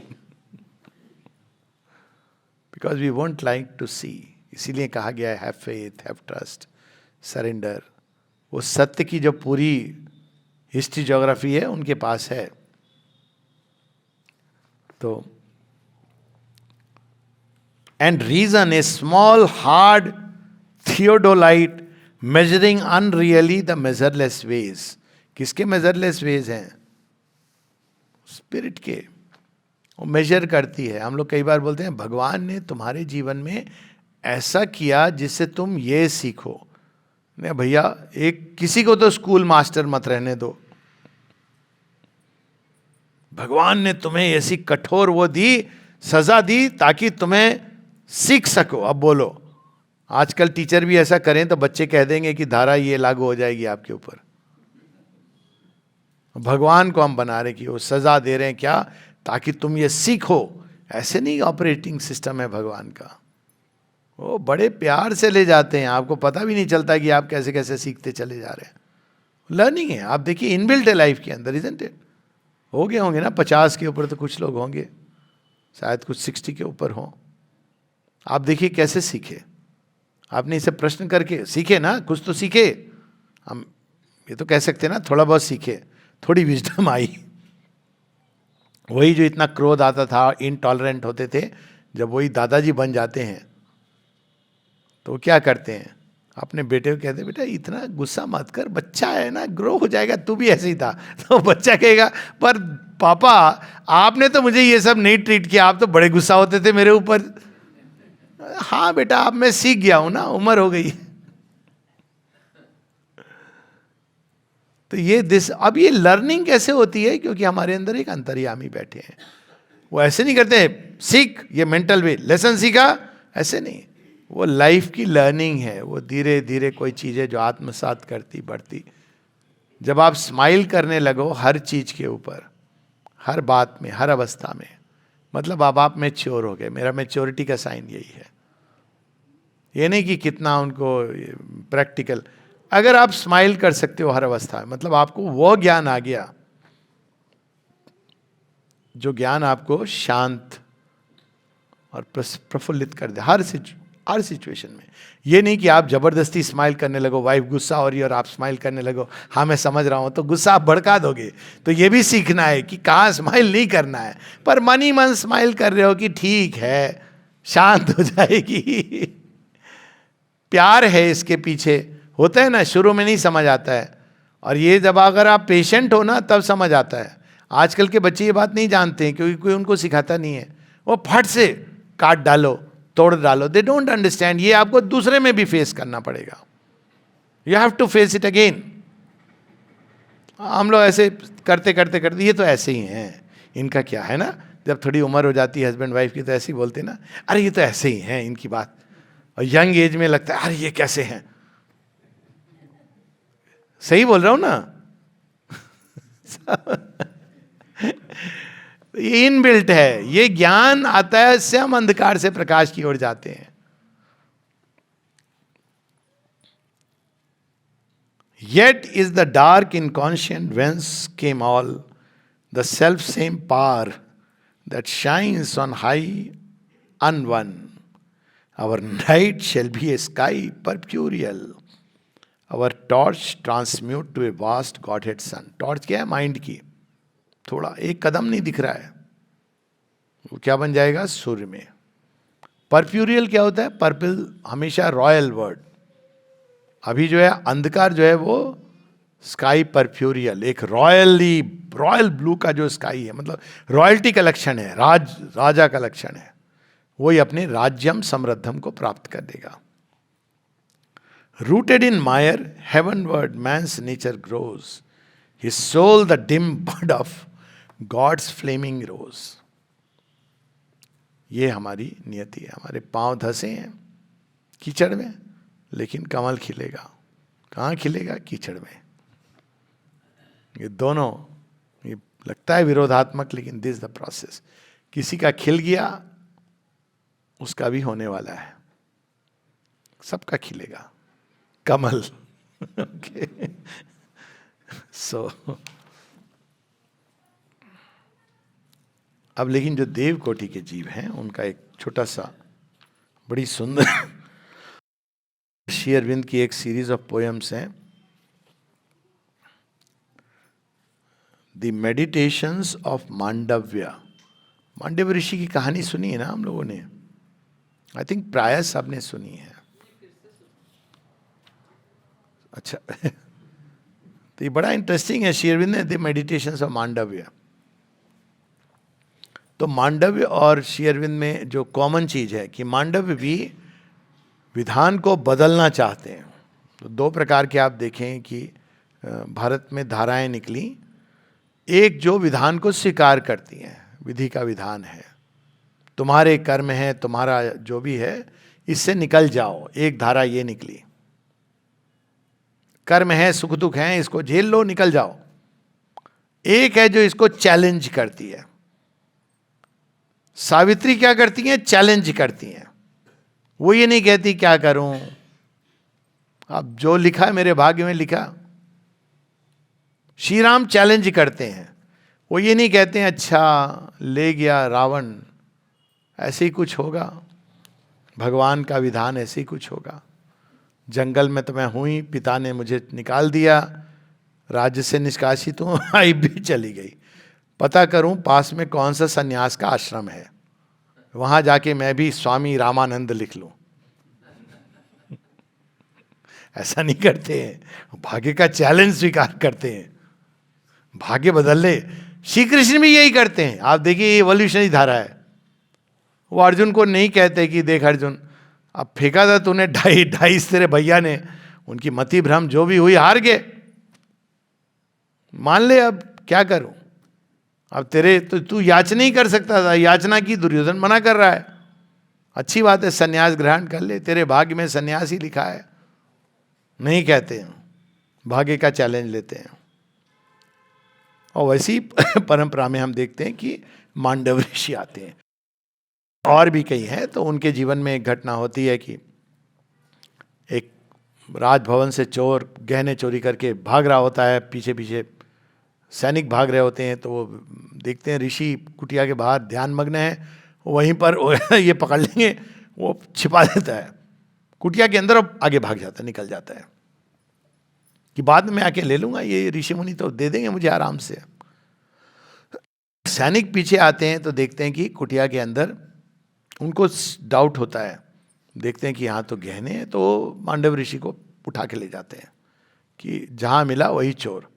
Speaker 1: because we won't like to see. इसीलिए कहा गया है have faith, have trust, surrender. वो सत्य की जो पूरी हिस्ट्री ज्योग्राफी है उनके पास है. तो and reason a small hard theodolite measuring unreally the measureless ways. किसके मेजरलेस वेज हैं? स्पिरिट के. वो मेजर करती है. हम लोग कई बार बोलते हैं भगवान ने तुम्हारे जीवन में ऐसा किया जिससे तुम ये सीखो. नहीं भैया, एक किसी को तो स्कूल मास्टर मत रहने दो. भगवान ने तुम्हें ऐसी कठोर वो दी, सजा दी ताकि तुम्हें सीख सको. अब बोलो, आजकल टीचर भी ऐसा करें तो बच्चे कह देंगे कि धारा ये लागू हो जाएगी आपके ऊपर. भगवान को हम बना रहे कि वो सजा दे रहे हैं क्या? ताकि तुम ये सीखो. ऐसे नहीं ऑपरेटिंग सिस्टम है भगवान का. वो बड़े प्यार से ले जाते हैं, आपको पता भी नहीं चलता कि आप कैसे कैसे सीखते चले जा रहे हैं. लर्निंग है. आप देखिए इनबिल्ट है लाइफ के अंदर, इजंट इट? हो गए होंगे ना 50 के ऊपर, तो कुछ लोग होंगे शायद कुछ 60 के ऊपर हों. आप देखिए कैसे सीखे. आपने इसे प्रश्न करके सीखे ना, कुछ तो सीखे. हम ये तो कह सकते हैं ना थोड़ा बहुत सीखे, थोड़ी विजडम आई. वही जो इतना क्रोध आता था, इनटॉलरेंट होते थे, जब वही दादाजी बन जाते हैं तो क्या करते हैं? अपने बेटे को कहते बेटा इतना गुस्सा मत कर, बच्चा है ना, ग्रो हो जाएगा, तू भी ऐसे ही था. तो बच्चा कहेगा पर पापा आपने तो मुझे ये सब नहीं ट्रीट किया, आप तो बड़े गुस्सा होते थे मेरे ऊपर. हाँ बेटा, अब मैं सीख गया हूं ना, उम्र हो गई. तो ये अब ये लर्निंग कैसे होती है? क्योंकि हमारे अंदर एक अंतर्यामी बैठे हैं. वो ऐसे नहीं करते सीख, ये मेंटल वे लेसन सीखा, ऐसे नहीं. वो लाइफ की लर्निंग है. वो धीरे धीरे कोई चीजें जो आत्मसात करती बढ़ती. जब आप स्माइल करने लगो हर चीज के ऊपर, हर बात में, हर अवस्था में, मतलब अब आप मैच्योर हो गए. मेरा मैच्योरिटी का साइन यही है. ये नहीं कि कितना उनको प्रैक्टिकल. अगर आप स्माइल कर सकते हो हर अवस्था में, मतलब आपको वो ज्ञान आ गया जो ज्ञान आपको शांत और प्रफुल्लित कर दे हर सिचुएशन में. ये नहीं कि आप जबरदस्ती स्माइल करने लगो, वाइफ गुस्सा हो रही है और आप स्माइल करने लगो, हाँ मैं समझ रहा हूं, तो गुस्सा आप भड़का दोगे. तो ये भी सीखना है कि कहाँ स्माइल नहीं करना है, पर मन ही मन स्माइल कर रहे हो कि ठीक है, शांत हो जाएगी. प्यार है इसके पीछे. होता है ना, शुरू में नहीं समझ आता है, और ये जब अगर आप पेशेंट हो ना तब समझ आता है. आजकल के बच्चे ये बात नहीं जानते हैं क्योंकि कोई उनको सिखाता नहीं है. वो फट से काट डालो, तोड़ डालो. They don't understand. ये आपको दूसरे में भी फेस करना पड़ेगा. You have to face it again. हम लोग ऐसे करते करते करते, ये तो ऐसे ही हैं, इनका क्या है ना. जब थोड़ी उम्र हो जाती है हस्बैंड वाइफ की तो ऐसे ही बोलते ना, अरे ये तो ऐसे ही हैं, इनकी बात. और यंग एज में लगता है अरे ये कैसे हैं. सही बोल रहा हूं ना. ये इनबिल्ट है. ये ज्ञान आता है, इससे हम अंधकार से प्रकाश की ओर जाते हैं. Yet is the dark inconscient whence came all the self same power that shines on high unwon. Our night shall be a sky purpureal. Our torch transmute to a vast Godhead sun. Torch क्या है? Mind की. थोड़ा एक कदम नहीं दिख रहा है, वो क्या बन जाएगा? सूर्य में. परप्यूरियल क्या होता है? पर्पल हमेशा रॉयल वर्ड. अभी जो है अंधकार जो है वो स्काई परप्यूरियल, एक रॉयल ब्लू का जो स्काई है, मतलब रॉयल्टी का लक्षण है, राजा का लक्षण है. वही अपने राज्यम समृद्धम को प्राप्त कर देगा. Rooted in mire, heavenward man's nature grows. His soul the dim bud of God's flaming rose. ये हमारी नियति है. हमारे पांव धसे हैं कीचड़ में, लेकिन कमल खिलेगा. कहाँ खिलेगा? कीचड़ में. ये दोनों, ये लगता है विरोधात्मक, लेकिन दिस द प्रोसेस. किसी का खिल गया, उसका भी होने वाला है. सबका खिलेगा कमल. ओके. सो अब लेकिन जो देव कोटि के जीव हैं, उनका एक छोटा सा बड़ी सुंदर श्री अरविंद की एक सीरीज ऑफ पोएम्स हैं, the meditations of Mandavya. Mandavya ऋषि की कहानी सुनी है ना हम लोगों ने? आई थिंक प्राय सबने सुनी है. अच्छा. तो ये बड़ा इंटरेस्टिंग है. श्री अरविंद ने द मेडिटेशंस ऑफ मांडव्य. तो मांडव्य और श्री अरविंद में जो कॉमन चीज है कि मांडव्य भी विधान को बदलना चाहते हैं. तो दो प्रकार के आप देखें कि भारत में धाराएं निकली. एक जो विधान को स्वीकार करती हैं, विधि का विधान है, तुम्हारे कर्म है, तुम्हारा जो भी है, इससे निकल जाओ. एक धारा ये निकली, कर्म है, सुख दुख है, इसको झेल लो, निकल जाओ. एक है जो इसको चैलेंज करती है. सावित्री क्या करती हैं? चैलेंज करती हैं. वो ये नहीं कहती क्या करूं, अब जो लिखा है मेरे भाग्य में लिखा. श्री राम चैलेंज करते हैं. वो ये नहीं कहते हैं अच्छा ले गया रावण, ऐसे ही कुछ होगा, भगवान का विधान ऐसे ही कुछ होगा. जंगल में तो मैं हुई, पिता ने मुझे निकाल दिया, राज्य से निष्कासित हूं, आई भी चली गई, पता करूं पास में कौन सा सन्यास का आश्रम है, वहां जाके मैं भी स्वामी रामानंद लिख लूं. ऐसा नहीं करते हैं. भाग्य का चैलेंज स्वीकार करते हैं, भाग्य बदल ले. श्री कृष्ण भी यही करते हैं. आप देखिए ये एवोल्यूशनरी धारा है. वो अर्जुन को नहीं कहते कि देख अर्जुन, अब फेंका था तूने ढाई तेरे भैया ने, उनकी मति भ्रम जो भी हुई, हार गए, मान ले, अब क्या करूं. अब तेरे तो तू याचना ही कर सकता था, याचना की, दुर्योधन मना कर रहा है. अच्छी बात है, सन्यास ग्रहण कर ले, तेरे भाग्य में सन्यास ही लिखा है. नहीं कहते हैं, भाग्य का चैलेंज लेते हैं. और वैसी परंपरा में हम देखते हैं कि मांडव ऋषि आते हैं. और भी कई हैं. तो उनके जीवन में एक घटना होती है कि एक राजभवन से चोर गहने चोरी करके भाग रहा होता है, पीछे पीछे सैनिक भाग रहे होते हैं. तो वो देखते हैं ऋषि कुटिया के बाहर ध्यान मग्न है, वहीं पर ये पकड़ लेंगे, वो छिपा देता है कुटिया के अंदर, और आगे भाग जाता है, निकल जाता है कि बाद में आके ले लूंगा, ये ऋषि मुनि तो दे देंगे मुझे आराम से. सैनिक पीछे आते हैं तो देखते हैं कि कुटिया के अंदर उनको डाउट होता है, देखते हैं कि यहाँ तो गहने हैं, तो मांडव ऋषि को उठा के ले जाते हैं कि जहाँ मिला वही चोर.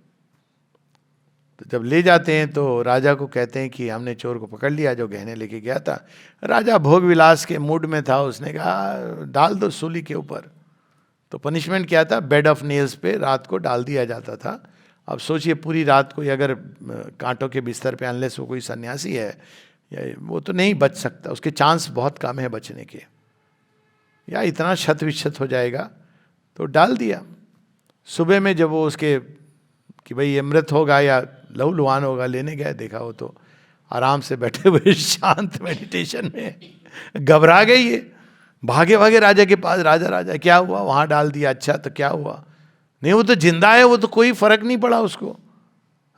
Speaker 1: तो जब ले जाते हैं तो राजा को कहते हैं कि हमने चोर को पकड़ लिया जो गहने लेके गया था. राजा भोग विलास के मूड में था, उसने कहा डाल दो सूली के ऊपर. तो पनिशमेंट क्या था? बेड ऑफ नेल्स पे रात को डाल दिया जाता था. अब सोचिए पूरी रात कोई अगर कांटों के बिस्तर पे, अनलेस वो कोई सन्यासी है, या वो तो नहीं बच सकता, उसके चांस बहुत कम है बचने के, या इतना क्षत विक्षत हो जाएगा. तो डाल दिया. सुबह में जब वो उसके कि भाई ये मृत होगा या लहूलुहान होगा, लेने गए, देखा वो तो आराम से बैठे हुए शांत मेडिटेशन में. घबरा गई ये, भागे भागे राजा के पास. राजा क्या हुआ? वहां डाल दिया. अच्छा तो क्या हुआ? नहीं वो तो जिंदा है, वो तो कोई फर्क नहीं पड़ा उसको.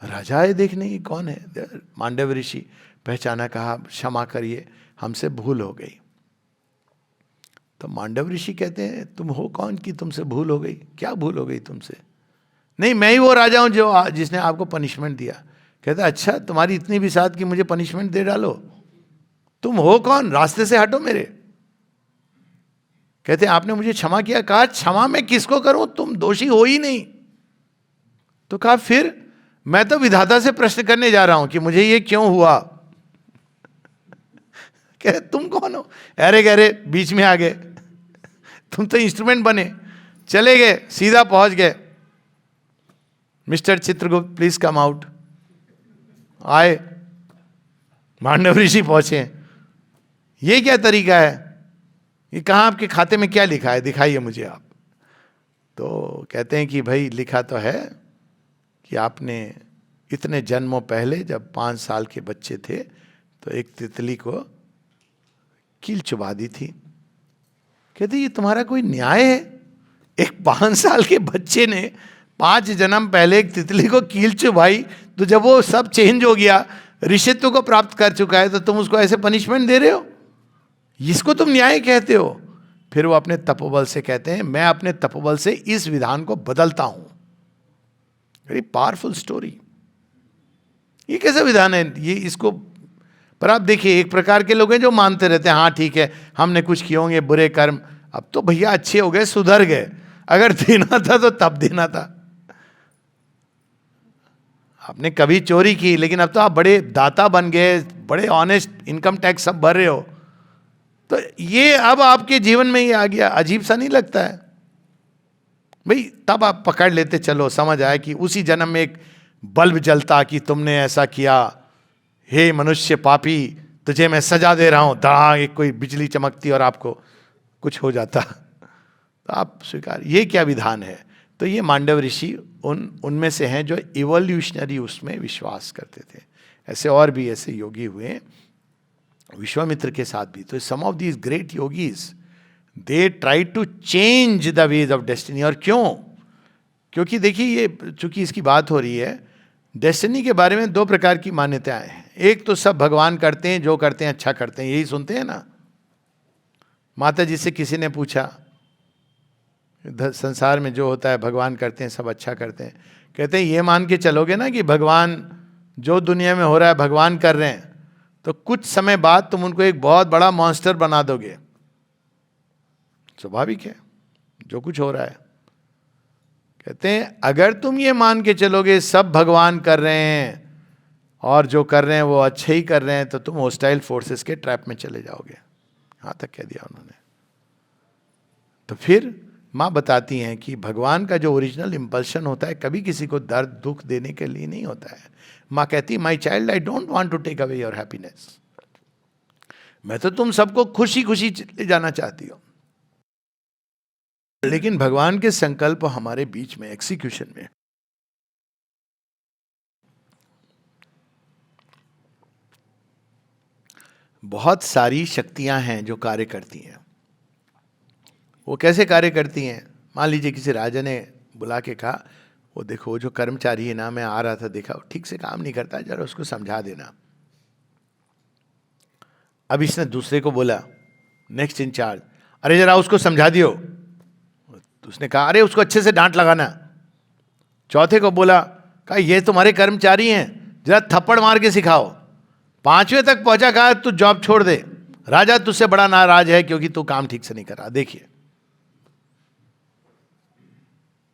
Speaker 1: राजा है देखने की, कौन है? मांडव ऋषि पहचाना, कहा क्षमा करिए, हमसे भूल हो गई. तो मांडव ऋषि कहते हैं तुम हो कौन कि तुमसे भूल हो गई? क्या भूल हो गई तुमसे? नहीं मैं ही वो राजा हूं जो जिसने आपको पनिशमेंट दिया. कहता अच्छा तुम्हारी इतनी भी साथ कि मुझे पनिशमेंट दे डालो, तुम हो कौन? रास्ते से हटो मेरे. कहते आपने मुझे क्षमा किया. कहा क्षमा मैं किसको करूं, तुम दोषी हो ही नहीं. तो कहा फिर? मैं तो विधाता से प्रश्न करने जा रहा हूं कि मुझे ये क्यों हुआ. कह तुम कौन हो? अरे बीच में आ गए, तुम तो इंस्ट्रूमेंट बने. चले गए, सीधा पहुंच गए, mister Chitragupta please come out. आए, मांडव ऋषि पहुंचे, ये क्या तरीका है, ये कहाँ आपके खाते में क्या लिखा है, दिखाइए मुझे आप। तो कहते हैं कि भाई लिखा तो है कि आपने इतने जन्मों पहले जब 5 साल के बच्चे थे तो एक तितली को कील चुबा दी थी। कहते ये तुम्हारा कोई न्याय है, एक 5 साल के बच्चे ने 5 जन्म पहले एक तितली को कील चुबाई, तो जब वो सब चेंज हो गया, ऋषित्व को प्राप्त कर चुका है, तो तुम उसको ऐसे पनिशमेंट दे रहे हो, इसको तुम न्याय कहते हो। फिर वो अपने तपोबल से कहते हैं मैं अपने तपोबल से इस विधान को बदलता हूं। Very powerful story. ये कैसा विधान है ये, इसको पर आप देखिए एक प्रकार के लोग हैं जो मानते रहते हैं हाँ ठीक है हमने कुछ किए होंगे बुरे कर्म, अब तो भैया अच्छे हो गए, सुधर गए, अगर देना था तो तब देना था। आपने कभी चोरी की लेकिन अब तो आप बड़े दाता बन गए, बड़े ऑनेस्ट, इनकम टैक्स सब भर रहे हो, तो ये अब आपके जीवन में ही आ गया। अजीब सा नहीं लगता है भाई? तब आप पकड़ लेते, चलो समझ आया कि उसी जन्म में एक बल्ब जलता कि तुमने ऐसा किया, हे मनुष्य पापी तुझे मैं सजा दे रहा हूं, दड़ा एक कोई बिजली चमकती और आपको कुछ हो जाता, तो आप स्वीकार, ये क्या विधान है? तो ये मांडव ऋषि उनमें से हैं जो इवोल्यूशनरी उसमें विश्वास करते थे। ऐसे और भी ऐसे योगी हुए विश्वामित्र के साथ भी। तो some of these great yogis they try to change the ways of destiny. और क्यों? क्योंकि देखिए ये चूंकि इसकी बात हो रही है, डेस्टिनी के बारे में 2 प्रकार की मान्यताएं हैं। एक तो सब भगवान करते हैं, जो करते हैं अच्छा करते हैं, यही सुनते हैं ना। माता जी से किसी ने पूछा संसार में जो होता है भगवान करते हैं, सब अच्छा करते हैं। कहते हैं ये मान के चलोगे ना कि भगवान जो दुनिया में हो रहा है भगवान कर रहे हैं, तो कुछ समय बाद तुम उनको एक बहुत बड़ा मॉन्स्टर बना दोगे। स्वाभाविक है जो कुछ हो रहा है। कहते हैं अगर तुम ये मान के चलोगे सब भगवान कर रहे हैं और जो कर रहे हैं वो अच्छे ही कर रहे हैं, तो तुम होस्टाइल फोर्सेस के ट्रैप में चले जाओगे। यहां तक कह दिया उन्होंने। तो फिर माँ बताती हैं कि भगवान का जो ओरिजिनल इंपल्शन होता है कभी किसी को दर्द दुख देने के लिए नहीं होता है। माँ कहती है my child I don't want to take away your happiness, मैं तो तुम सबको खुशी खुशी ले जाना चाहती हूँ, लेकिन भगवान के संकल्प हमारे बीच में एग्जीक्यूशन में। बहुत सारी शक्तियां हैं जो कार्य करती हैं। वो कैसे कार्य करती हैं? मान लीजिए किसी राजा ने बुला के कहा वो देखो जो कर्मचारी है ना, मैं आ रहा था देखा वो ठीक से काम नहीं करता, जरा उसको समझा देना। अब इसने दूसरे को बोला, नेक्स्ट इंचार्ज, अरे जरा उसको समझा दियो। तो उसने कहा अरे उसको अच्छे से डांट लगाना। चौथे को बोला, कहा ये तुम्हारे कर्मचारी हैं, जरा थप्पड़ मार के सिखाओ। 5वें तक पहुंचा, कहा तू जॉब छोड़ दे, राजा तुझसे बड़ा नाराज है क्योंकि तू काम ठीक से नहीं कर रहा। देखिए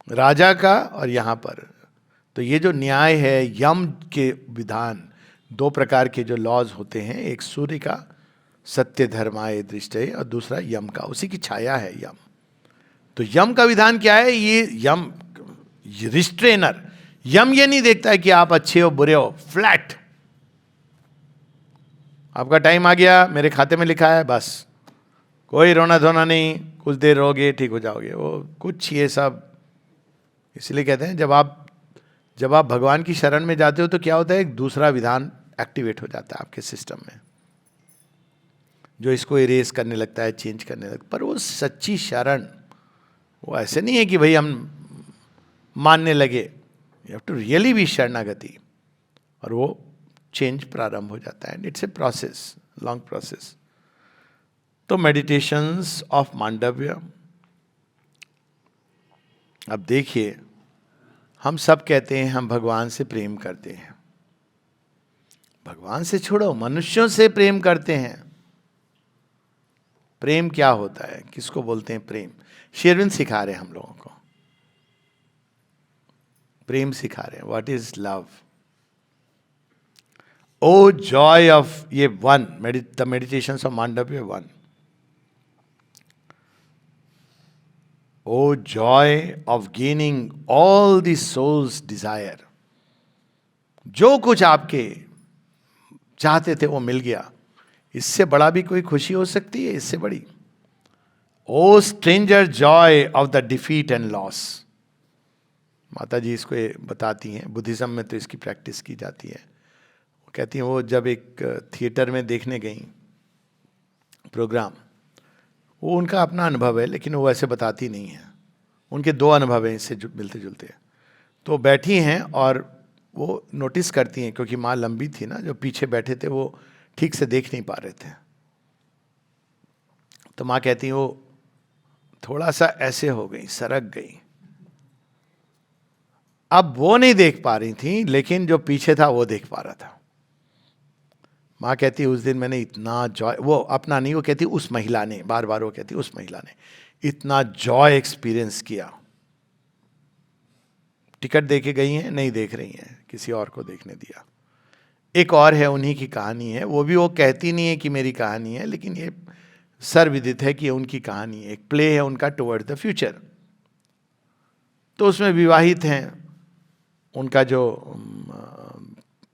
Speaker 1: राजा का और यहां पर तो ये जो न्याय है, यम के विधान, 2 प्रकार के जो लॉज होते हैं, एक सूर्य का सत्य धर्माय दृष्टि और दूसरा यम का, उसी की छाया है यम। तो यम का विधान क्या है? ये यम रिस्ट्रेनर। यम ये नहीं देखता है कि आप अच्छे हो बुरे हो, फ्लैट, आपका टाइम आ गया, मेरे खाते में लिखा है, बस कोई रोना धोना नहीं, कुछ देर रहोगे ठीक हो जाओगे। वो कुछ ये सब इसलिए कहते हैं जब आप भगवान की शरण में जाते हो तो क्या होता है, एक दूसरा विधान एक्टिवेट हो जाता है आपके सिस्टम में, जो इसको इरेज करने लगता है, चेंज करने लगता है। पर वो सच्ची शरण वो ऐसे नहीं है कि भाई हम मानने लगे, you have to really be शरणागति, और वो चेंज प्रारंभ हो जाता है। It's a process, long process. तो मेडिटेशंस ऑफ मांडव्य। अब देखिए हम सब कहते हैं हम भगवान से प्रेम करते हैं, भगवान से छोड़ो मनुष्यों से प्रेम करते हैं। प्रेम क्या होता है, किसको बोलते हैं प्रेम? श्री अरविंद सिखा रहे हैं हम लोगों को, प्रेम सिखा रहे हैं। What is love? O joy of ye one, the meditations of Mandavya 1। O joy of gaining all the soul's desire, जो कुछ आपके चाहते थे वो मिल गया, इससे बड़ा भी कोई खुशी हो सकती है? इससे बड़ी? O stranger joy of the defeat and loss. माता जी इसको बताती हैं, बुद्धिज्म में तो इसकी प्रैक्टिस की जाती है। वो कहती हैं वो जब एक थिएटर में देखने गई प्रोग्राम, वो उनका अपना अनुभव है लेकिन वो ऐसे बताती नहीं है, उनके दो अनुभव हैं इससे मिलते जुलते। तो बैठी हैं और वो नोटिस करती हैं, क्योंकि माँ लंबी थी ना, जो पीछे बैठे थे वो ठीक से देख नहीं पा रहे थे। तो माँ कहती हैं वो थोड़ा सा ऐसे हो गई, सरक गई। अब वो नहीं देख पा रही थी लेकिन जो पीछे था वो देख पा रहा था। माँ कहती उस दिन मैंने इतना जॉय, वो अपना नहीं, वो कहती उस महिला ने, बार बार वो कहती उस महिला ने इतना जॉय एक्सपीरियंस किया। टिकट देके गई हैं, नहीं देख रही हैं, किसी और को देखने दिया। एक और है, उन्हीं की कहानी है, वो भी वो कहती नहीं है कि मेरी कहानी है, लेकिन ये सर्वविदित है कि उनकी कहानी है। एक प्ले है उनका टुवर्ड्स द फ्यूचर। तो उसमें विवाहित हैं, उनका जो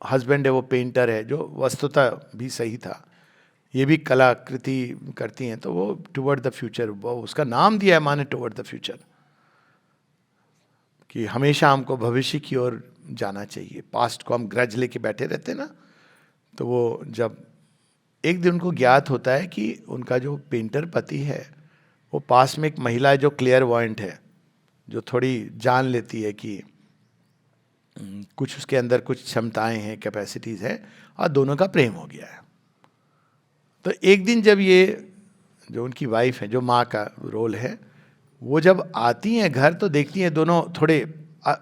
Speaker 1: हस्बैंड है वो पेंटर है, जो वस्तुतः भी सही था, ये भी कलाकृति करती हैं। तो वो टुवर्ड द फ्यूचर, वो उसका नाम दिया है माने टुवर्ड द फ्यूचर, कि हमेशा हमको भविष्य की ओर जाना चाहिए। पास्ट को हम ग्रज लेके बैठे रहते ना। तो वो जब एक दिन उनको ज्ञात होता है कि उनका जो पेंटर पति है वो पास में एक महिला है जो क्लियर वॉइंट है, जो थोड़ी जान लेती है कि कुछ उसके अंदर कुछ क्षमताएं हैं, कैपेसिटीज हैं, और दोनों का प्रेम हो गया है। तो एक दिन जब ये जो उनकी वाइफ है, जो माँ का रोल है, वो जब आती हैं घर तो देखती हैं दोनों थोड़े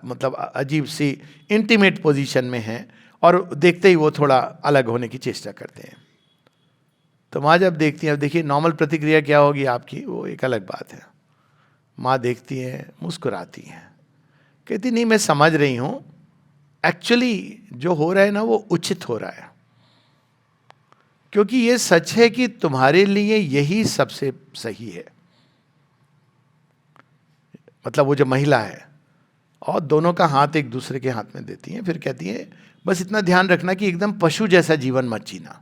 Speaker 1: मतलब अजीब सी इंटीमेट पोजीशन में हैं, और देखते ही वो थोड़ा अलग होने की चेष्टा करते हैं। तो माँ जब देखती हैं, अब देखिए नॉर्मल प्रतिक्रिया क्या होगी आपकी, वो एक अलग बात है। माँ देखती हैं, मुस्कुराती हैं, कहती नहीं मैं समझ रही हूँ, एक्चुअली जो हो रहा है ना वो उचित हो रहा है, क्योंकि ये सच है कि तुम्हारे लिए यही सबसे सही है। मतलब वो जो महिला है, और दोनों का हाथ एक दूसरे के हाथ में देती हैं, फिर कहती हैं बस इतना ध्यान रखना कि एकदम पशु जैसा जीवन मत जीना।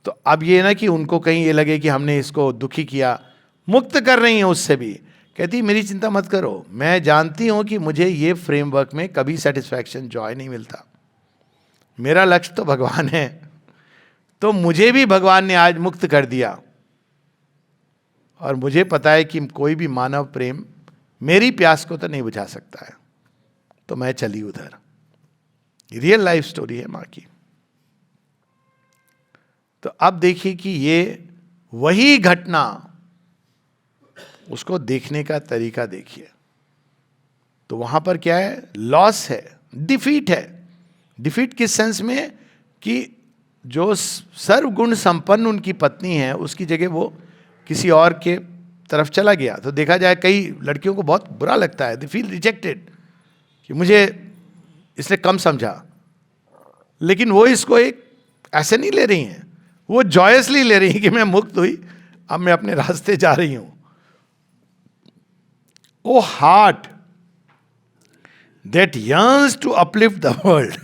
Speaker 1: तो अब ये ना कि उनको कहीं ये लगे कि हमने इसको दुखी किया, मुक्त कर रही हैं उससे भी। कहती मेरी चिंता मत करो, मैं जानती हूं कि मुझे ये फ्रेमवर्क में कभी सेटिस्फैक्शन, जॉय नहीं मिलता, मेरा लक्ष्य तो भगवान है। तो मुझे भी भगवान ने आज मुक्त कर दिया, और मुझे पता है कि कोई भी मानव प्रेम मेरी प्यास को तो नहीं बुझा सकता है। तो मैं चली उधर। रियल लाइफ स्टोरी है माँ की। तो अब देखिए कि ये वही घटना, उसको देखने का तरीका देखिए। तो वहां पर क्या है, लॉस है, डिफीट है। डिफीट किस सेंस में कि जो सर्वगुण संपन्न उनकी पत्नी है, उसकी जगह वो किसी और के तरफ चला गया। तो देखा जाए कई लड़कियों को बहुत बुरा लगता है, दे फील रिजेक्टेड, कि मुझे इसने कम समझा। लेकिन वो इसको एक ऐसे नहीं ले रही हैं, वो जॉयसली ले रही हैं कि मैं मुक्त हुई, अब मैं अपने रास्ते जा रही हूं। O heart that yearns to uplift the world.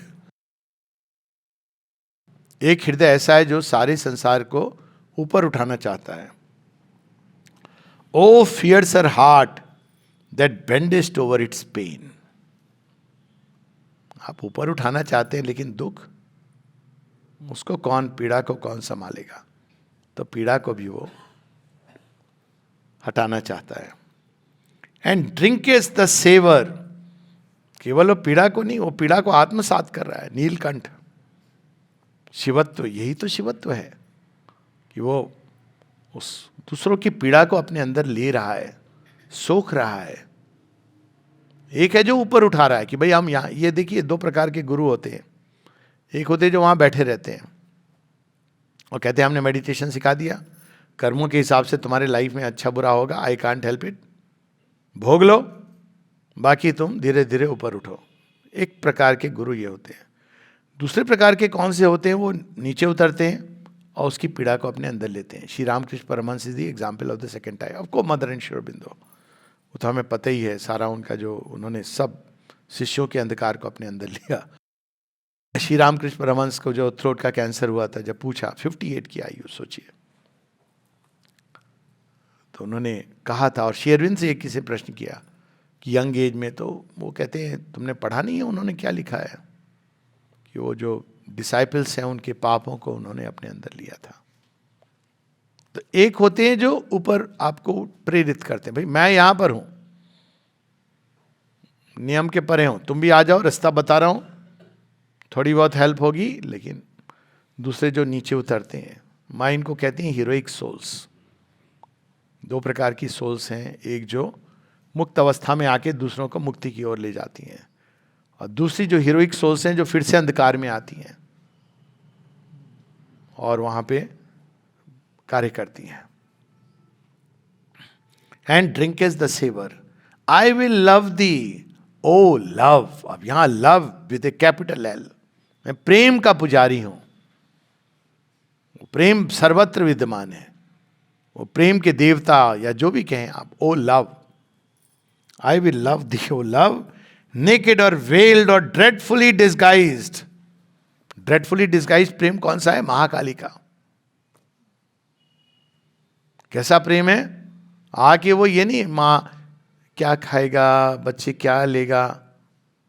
Speaker 1: एक हृदय ऐसा है जो सारे संसार को ऊपर उठाना चाहता है। O fiercer heart that bendest over its pain. आप ऊपर उठाना चाहते हैं लेकिन दुख, उसको कौन, पीड़ा को कौन संभालेगा? तो पीड़ा को भी वो हटाना चाहता है। एंड ड्रिंकेस द सेवर, केवल वो पीड़ा को नहीं, वो पीड़ा को आत्मसात कर रहा है। नीलकंठ शिवत्व, यही तो शिवत्व है कि वो उस दूसरों की पीड़ा को अपने अंदर ले रहा है, सोख रहा है। एक है जो ऊपर उठा रहा है कि भाई हम यहाँ, ये देखिए दो प्रकार के गुरु होते हैं। एक होते हैं जो वहाँ बैठे रहते हैं और कहते हैं हमने मेडिटेशन सिखा दिया, कर्मों के हिसाब से तुम्हारे लाइफ में अच्छा बुरा होगा, आई कांट हेल्प इट, भोग लो, बाकी तुम धीरे धीरे ऊपर उठो। एक प्रकार के गुरु ये होते हैं। दूसरे प्रकार के कौन से होते हैं, वो नीचे उतरते हैं और उसकी पीड़ा को अपने अंदर लेते हैं। Shri Ramakrishna Paramahamsa is the example of the second type, of को मदर एंड श्री अरबिंदो। वो तो हमें पता ही है सारा उनका, जो उन्होंने सब शिष्यों के अंधकार को अपने अंदर लिया। श्री रामकृष्ण परमहंस को जो थ्रोट का कैंसर हुआ था, जब पूछा, 58 की आयु सोचिए, तो उन्होंने कहा था, और श्री अरविंद से एक किसी प्रश्न किया कि यंग एज में, तो वो कहते हैं तुमने पढ़ा नहीं है उन्होंने क्या लिखा है, कि वो जो डिसाइपल्स हैं उनके पापों को उन्होंने अपने अंदर लिया था। तो एक होते हैं जो ऊपर आपको प्रेरित करते हैं, भाई मैं यहां पर हूं, नियम के परे हूं, तुम भी आ जाओ, रास्ता बता रहा हूं, थोड़ी बहुत हेल्प होगी। लेकिन दूसरे जो नीचे उतरते हैं, माँ इनको कहती हैं हीरोइक सोल्स। दो प्रकार की सोल्स हैं, एक जो मुक्त अवस्था में आके दूसरों को मुक्ति की ओर ले जाती हैं, और दूसरी जो हीरोइक सोल्स हैं जो फिर से अंधकार में आती हैं और वहां पे कार्य करती हैं। And drink is the saviour, I will love thee, O love. अब यहां love with a capital L, मैं प्रेम का पुजारी हूं। प्रेम सर्वत्र विद्यमान है, वो प्रेम के देवता या जो भी कहें आप, O love, I will love thee O love, naked और वेल्ड और ड्रेडफुली डिस्गाइज्ड। ड्रेडफुली डिस्गाइज्ड प्रेम कौन सा है? महाकाली का। कैसा प्रेम है? आके वो ये नहीं, माँ क्या खाएगा, बच्चे क्या लेगा,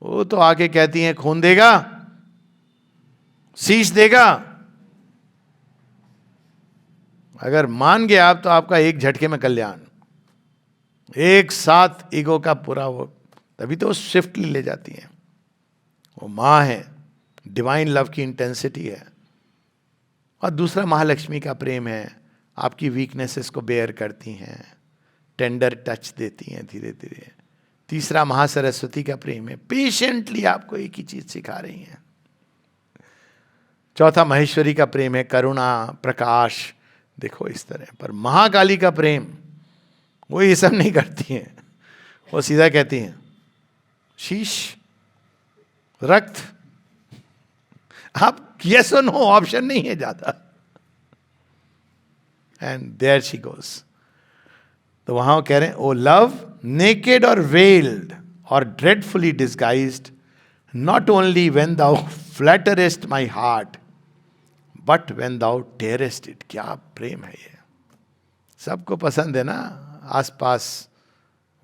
Speaker 1: वो तो आके कहती हैं खून देगा, शीश देगा। अगर मान गए आप तो आपका एक झटके में कल्याण, एक साथ ईगो का पूरा वो, तभी तो वो स्विफ्टली ले जाती हैं। वो माँ है, डिवाइन लव की इंटेंसिटी है। और दूसरा महालक्ष्मी का प्रेम है, आपकी वीकनेसेस को बेयर करती हैं, टेंडर टच देती हैं धीरे धीरे। तीसरा महासरस्वती का प्रेम है, पेशेंटली आपको एक ही चीज सिखा रही हैं। चौथा महेश्वरी का प्रेम है, करुणा, प्रकाश, देखो इस तरह। पर महाकाली का प्रेम, वो ये सब नहीं करती हैं, वो सीधा कहती हैं शीश, रक्त। आप यस और नो ऑप्शन नहीं है ज्यादा। And there she goes. तो वहां वो कह रहे हैं, ओ लव, नेकेड और वेल्ड और dreadfully disguised, not only when thou flatterest my heart but when thou tearest it. क्या प्रेम है ये! सबको पसंद है ना, आसपास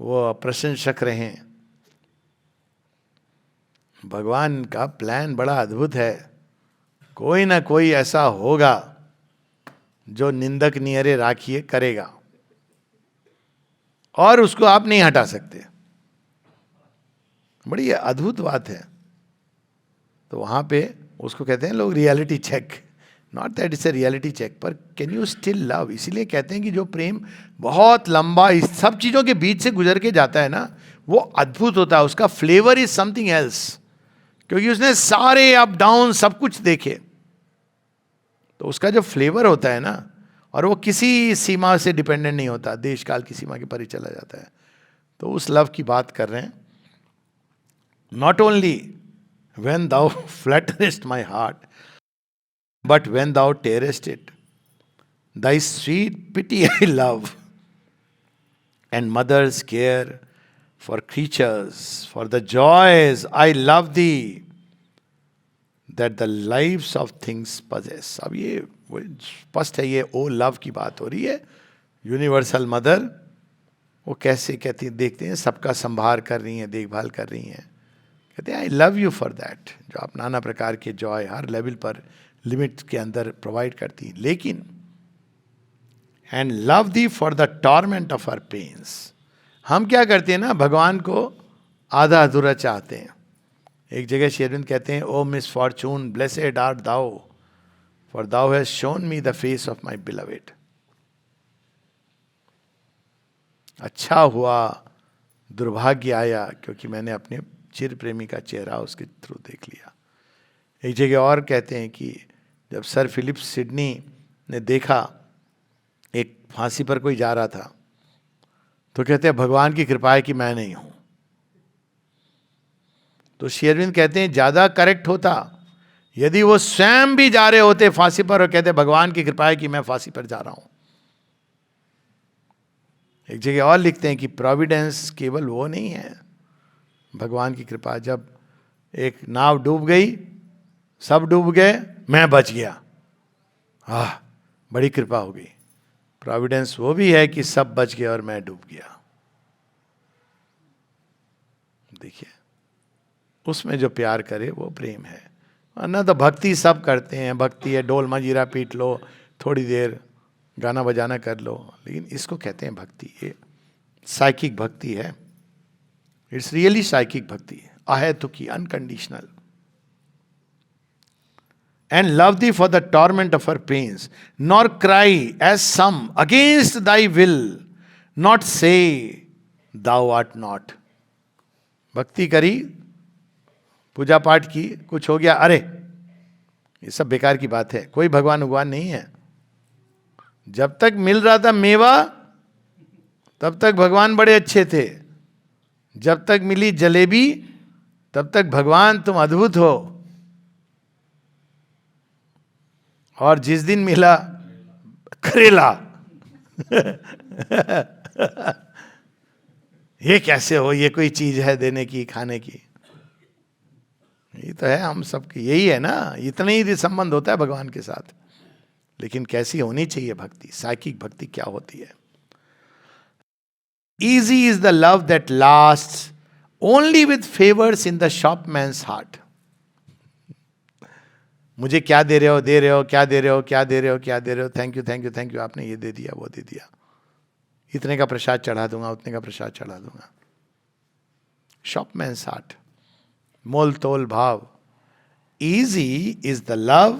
Speaker 1: वो प्रशंसक रहें। भगवान का प्लान बड़ा अद्भुत है, कोई ना कोई ऐसा होगा जो निंदक नियरे राखिए करेगा, और उसको आप नहीं हटा सकते। बड़ी अद्भुत बात है। तो वहां पे उसको कहते हैं लोग reality check, not that it's a reality check, पर कैन यू स्टिल लव। इसीलिए कहते हैं कि जो प्रेम बहुत लंबा इस सब चीजों के बीच से गुजर के जाता है ना, वो अद्भुत होता है। उसका फ्लेवर इज समथिंग एल्स, क्योंकि उसने सारे अप डाउन सब कुछ देखे। तो उसका जो फ्लेवर होता है ना, और वो किसी सीमा से डिपेंडेंट नहीं होता, देश काल की सीमा के परे चला जाता है। तो उस लव की बात कर रहे हैं। Not only when thou flatterest my heart but when thou tearest it, thy sweet pity I love and mother's care for creatures, for the joys I love thee that the lives of things possess. अब ये स्पष्ट है, ये ओ love की बात हो रही है। यूनिवर्सल मदर, वो कैसे कहती है, देखते हैं सबका संभार कर रही हैं, देखभाल कर रही हैं। कहते हैं I love you for that, जो आप नाना प्रकार के जॉय हर लेवल पर लिमिट के अंदर प्रोवाइड करती है। लेकिन and love thee for the torment of our pains. हम क्या करते हैं ना, भगवान को आधा अधूरा चाहते हैं। एक जगह श्री अरविंद कहते हैं, O misfortune blessed art thou, for thou hast shown me the face of my beloved. अच्छा हुआ दुर्भाग्य आया, क्योंकि मैंने अपने चिर प्रेमी का चेहरा उसके थ्रू देख लिया। एक जगह और कहते हैं कि जब सर फिलिप सिडनी ने देखा एक फांसी पर कोई जा रहा था, तो कहते हैं भगवान की कृपा है कि मैं नहीं हूं। तो श्री अरविंद कहते हैं ज्यादा करेक्ट होता यदि वो स्वयं भी जा रहे होते फांसी पर और कहते भगवान की कृपा है कि मैं फांसी पर जा रहा हूं। एक जगह और लिखते हैं कि प्रोविडेंस केवल वो नहीं है, भगवान की कृपा। जब एक नाव डूब गई, सब डूब गए, मैं बच गया, बड़ी कृपा हो गई। प्रोविडेंस वो भी है कि सब बच गए और मैं डूब गया। देखिए, उसमें जो प्यार करे वो प्रेम है। वरना तो भक्ति सब करते हैं, भक्ति है ढोल मंजीरा पीट लो, थोड़ी देर गाना बजाना कर लो, लेकिन इसको कहते हैं भक्ति। ये साइकिक भक्ति है, इट्स रियली साइकिक भक्ति, अहेतुकी, unconditional. And love thee for the torment of her pains, nor cry as some against thy will, not say thou art not. भक्ति करी, पूजा पाठ की, कुछ हो गया, अरे ये सब बेकार की बात है, कोई भगवान भगवान नहीं है। जब तक मिल रहा था मेवा तब तक भगवान बड़े अच्छे थे, जब तक मिली जलेबी तब तक भगवान तुम अद्भुत हो, और जिस दिन मिला करेला ये कैसे हो, ये कोई चीज है देने की, खाने की? ये तो है हम सबकी, यही है ना, इतना ही संबंध होता है भगवान के साथ। लेकिन कैसी होनी चाहिए भक्ति? साइकिक भक्ति क्या होती है? Easy is the love that lasts only with favors in the shopman's heart. मुझे क्या दे रहे हो, दे रहे हो, क्या दे रहे हो, क्या दे रहे हो, क्या दे रहे हो, thank you thank you thank you, आपने ये दे दिया, वो दे दिया, इतने का प्रसाद चढ़ा दूंगा, उतने का प्रसाद चढ़ा दूंगा। शॉपमैन्स हार्ट, मोल तोल भाव। Easy is the love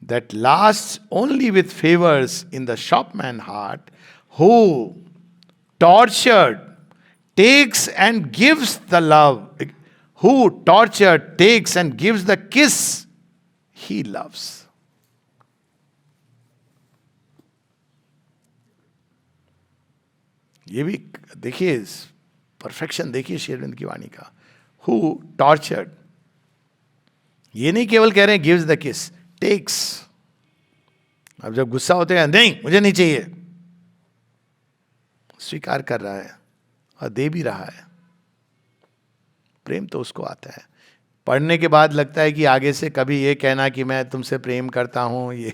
Speaker 1: that lasts only with favors in the shopman heart, who tortured takes and gives the love, who tortured takes and gives the kiss he loves. ये भी देखिए, परफेक्शन देखिए श्री अरविंद की वाणी का। Who tortured, ये नहीं केवल कह रहे हैं गिव्स द किस, टेक्स। अब जब गुस्सा होते हैं, नहीं मुझे नहीं चाहिए, स्वीकार कर रहा है और दे भी रहा है। प्रेम तो उसको आता है। पढ़ने के बाद लगता है कि आगे से कभी ये कहना कि मैं तुमसे प्रेम करता हूं, ये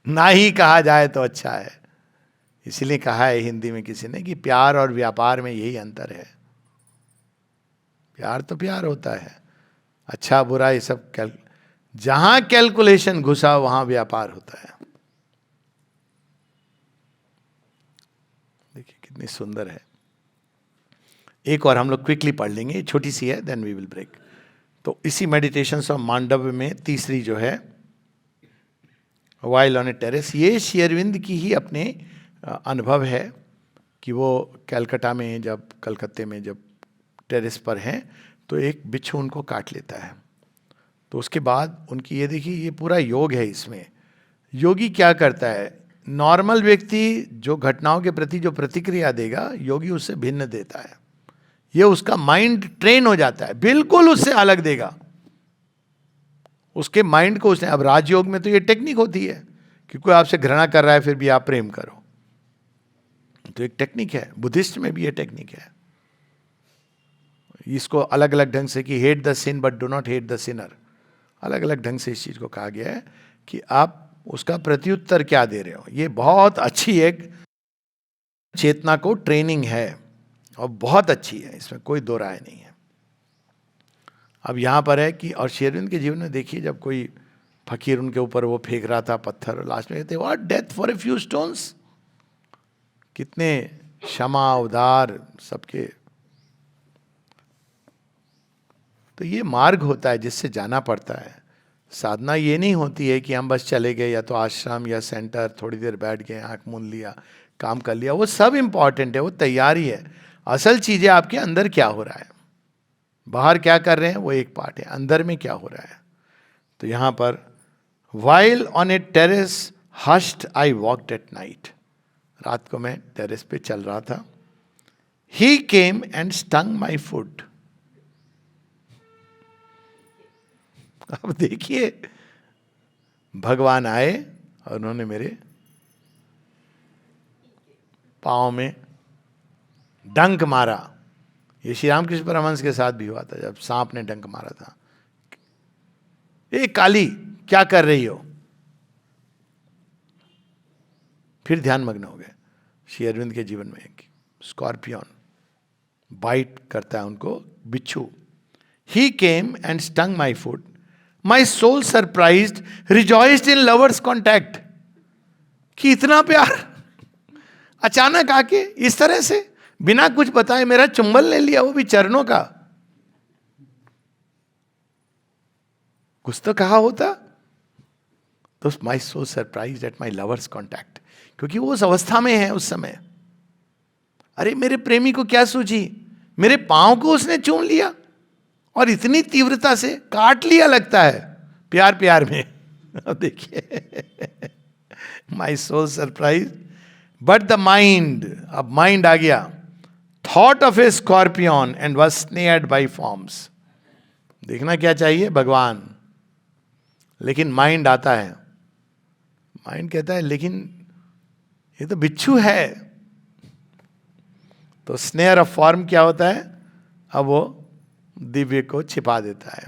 Speaker 1: ना ही कहा जाए तो अच्छा है। इसीलिए कहा है हिंदी में किसी ने कि प्यार और व्यापार में यही अंतर है। प्यार तो प्यार होता है, अच्छा बुरा ये सब जहां कैलकुलेशन घुसा वहां व्यापार होता है। देखिए कितनी सुंदर है। एक और हम लोग क्विकली पढ़ लेंगे, छोटी सी है, देन वी विल ब्रेक। तो इसी मेडिटेशंस ऑफ मांडव्य में तीसरी जो है वाइल ऑन ए टेरेस, ये श्री अरविंद की ही अपने अनुभव है कि वो कलकत्ता में जब कलकत्ते में जब टेरेस पर हैं तो एक बिच्छू उनको काट लेता है। तो उसके बाद उनकी ये देखिए, ये पूरा योग है इसमें। योगी क्या करता है, नॉर्मल व्यक्ति जो घटनाओं के प्रति जो प्रतिक्रिया देगा, योगी उससे भिन्न देता है। ये उसका माइंड ट्रेन हो जाता है, बिल्कुल उससे अलग देगा उसके माइंड को उसने। अब राजयोग में तो ये टेक्निक होती है कि कोई आपसे घृणा कर रहा है फिर भी आप प्रेम करो, तो एक टेक्निक है। बुद्धिस्ट में भी ये टेक्निक है। इसको अलग अलग ढंग से कि hate the sin but do not hate the sinner, अलग अलग ढंग से इस चीज को कहा गया है कि आप उसका प्रत्युत्तर क्या दे रहे हो। ये बहुत अच्छी एक चेतना को ट्रेनिंग है और बहुत अच्छी है, इसमें कोई दो राय नहीं है। अब यहाँ पर है कि और श्री अरविंद के जीवन में देखिए, जब कोई फकीर उनके ऊपर वो फेंक रहा था पत्थर, लास्ट में कहते what death for a few stones. कितने क्षमा उदार सबके। तो ये मार्ग होता है जिससे जाना पड़ता है। साधना ये नहीं होती है कि हम बस चले गए या तो आश्रम या सेंटर, थोड़ी देर बैठ गए, आंख मूंद लिया, काम कर लिया। वो सब इम्पॉर्टेंट है, वो तैयारी है। असल चीज़ें आपके अंदर क्या हो रहा है, बाहर क्या कर रहे हैं वो एक पार्ट है, अंदर में क्या हो रहा है। तो यहाँ पर while on a terrace hushed I walked at night, रात को मैं टेरेस पे चल रहा था। He came and stung my foot. अब देखिए, भगवान आए और उन्होंने मेरे पाँव में डंक मारा। ये श्री रामकृष्ण परमहंस के साथ भी हुआ था, जब सांप ने डंक मारा था, ए काली क्या कर रही हो, फिर ध्यान मग्न हो गए। श्री अरविंद के जीवन में एक स्कॉर्पियन बाइट करता है उनको, बिच्छू। He came and stung my foot, my soul surprised rejoiced in lover's contact. कि इतना प्यार अचानक आके इस तरह से बिना कुछ बताए मेरा चुंबन ले लिया, वो भी चरणों का। कुछ तो कहा होता। तो my soul surprised at my lover's contact, क्योंकि वो उस अवस्था में है उस समय। अरे मेरे प्रेमी को क्या सूझी, मेरे पांव को उसने चूम लिया और इतनी तीव्रता से काट लिया, लगता है प्यार प्यार में। अब देखिए, my soul surprise but the mind, अब माइंड आ गया, thought of a scorpion and was snared by forms. देखना क्या चाहिए, भगवान, लेकिन माइंड आता है, माइंड कहता है लेकिन ये तो बिच्छू है। तो स्नेयर ऑफ फॉर्म क्या होता है, अब वो दिव्य को छिपा देता है।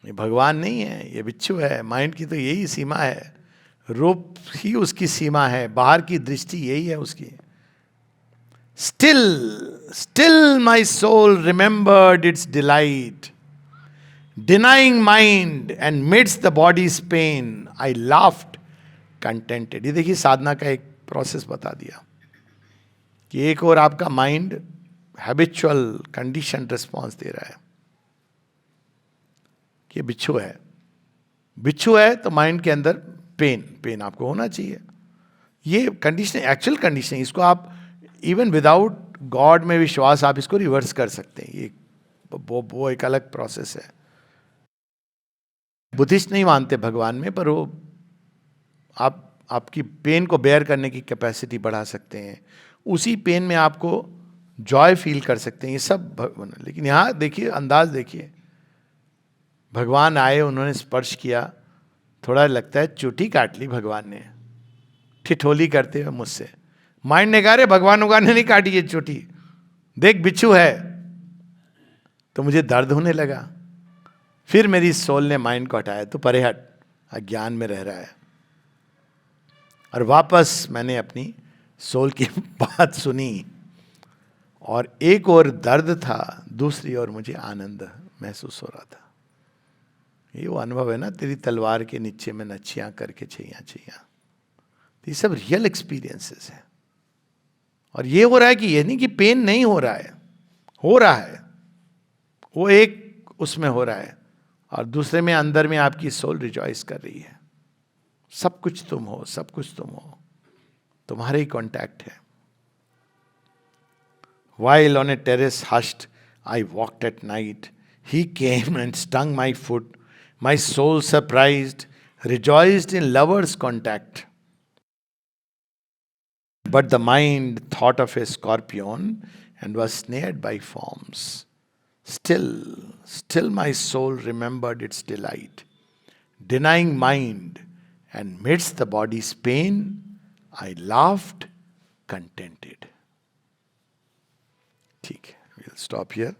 Speaker 1: ये भगवान नहीं है, ये बिच्छू है। माइंड की तो यही सीमा है, रूप ही उसकी सीमा है, बाहर की दृष्टि यही है उसकी। Still my soul remembered its delight, denying mind and midst the body's pain I laughed contented। ये देखिए साधना का एक प्रोसेस बता दिया कि एक और आपका माइंड हैबिचुअल कंडीशन रिस्पॉन्स दे रहा है कि बिच्छू है, बिच्छू है तो माइंड के अंदर पेन आपको होना चाहिए। ये कंडीशन एक्चुअल कंडीशन, इसको आप इवन विदाउट गॉड में विश्वास आप इसको रिवर्स कर सकते हैं। ये वो एक अलग प्रोसेस है। बुद्धिस्ट नहीं मानते भगवान में, पर वो आपकी पेन को बेयर करने की कैपेसिटी बढ़ा सकते हैं, उसी पेन में आपको जॉय फील कर सकते हैं, ये सब भगवान। लेकिन यहाँ देखिए, अंदाज देखिए, भगवान आए, उन्होंने स्पर्श किया, थोड़ा लगता है चोटी काट ली भगवान ने, ठिठोली करते हुए मुझसे। माइंड ने कहा रे भगवान ने नहीं काटी ये चोटी, देख बिच्छू है। तो मुझे दर्द होने लगा। फिर मेरी सोल ने माइंड को हटाया, तो परे हट, अज्ञान में रह रहा है। और वापस मैंने अपनी सोल की बात सुनी, और एक और दर्द था, दूसरी ओर मुझे आनंद महसूस हो रहा था। ये वो अनुभव है ना, तेरी तलवार के नीचे में नच्छियां करके छैया। ये सब रियल एक्सपीरियंसेस है। और ये हो रहा है कि ये नहीं कि पेन नहीं हो रहा है, हो रहा है, वो एक उसमें हो रहा है, और दूसरे में अंदर में आपकी सोल रिजॉइस कर रही है। सब कुछ तुम हो, सब कुछ तुम हो, तुम्हारे ही कॉन्टैक्ट है। While on a terrace hushed, I walked at night. He came and stung my foot. My soul surprised, rejoiced in lovers' contact. But the mind thought of a scorpion and was snared by forms. Still my soul remembered its delight. Denying mind and midst the body's pain, I laughed contented. ठीक है, we'll stop here.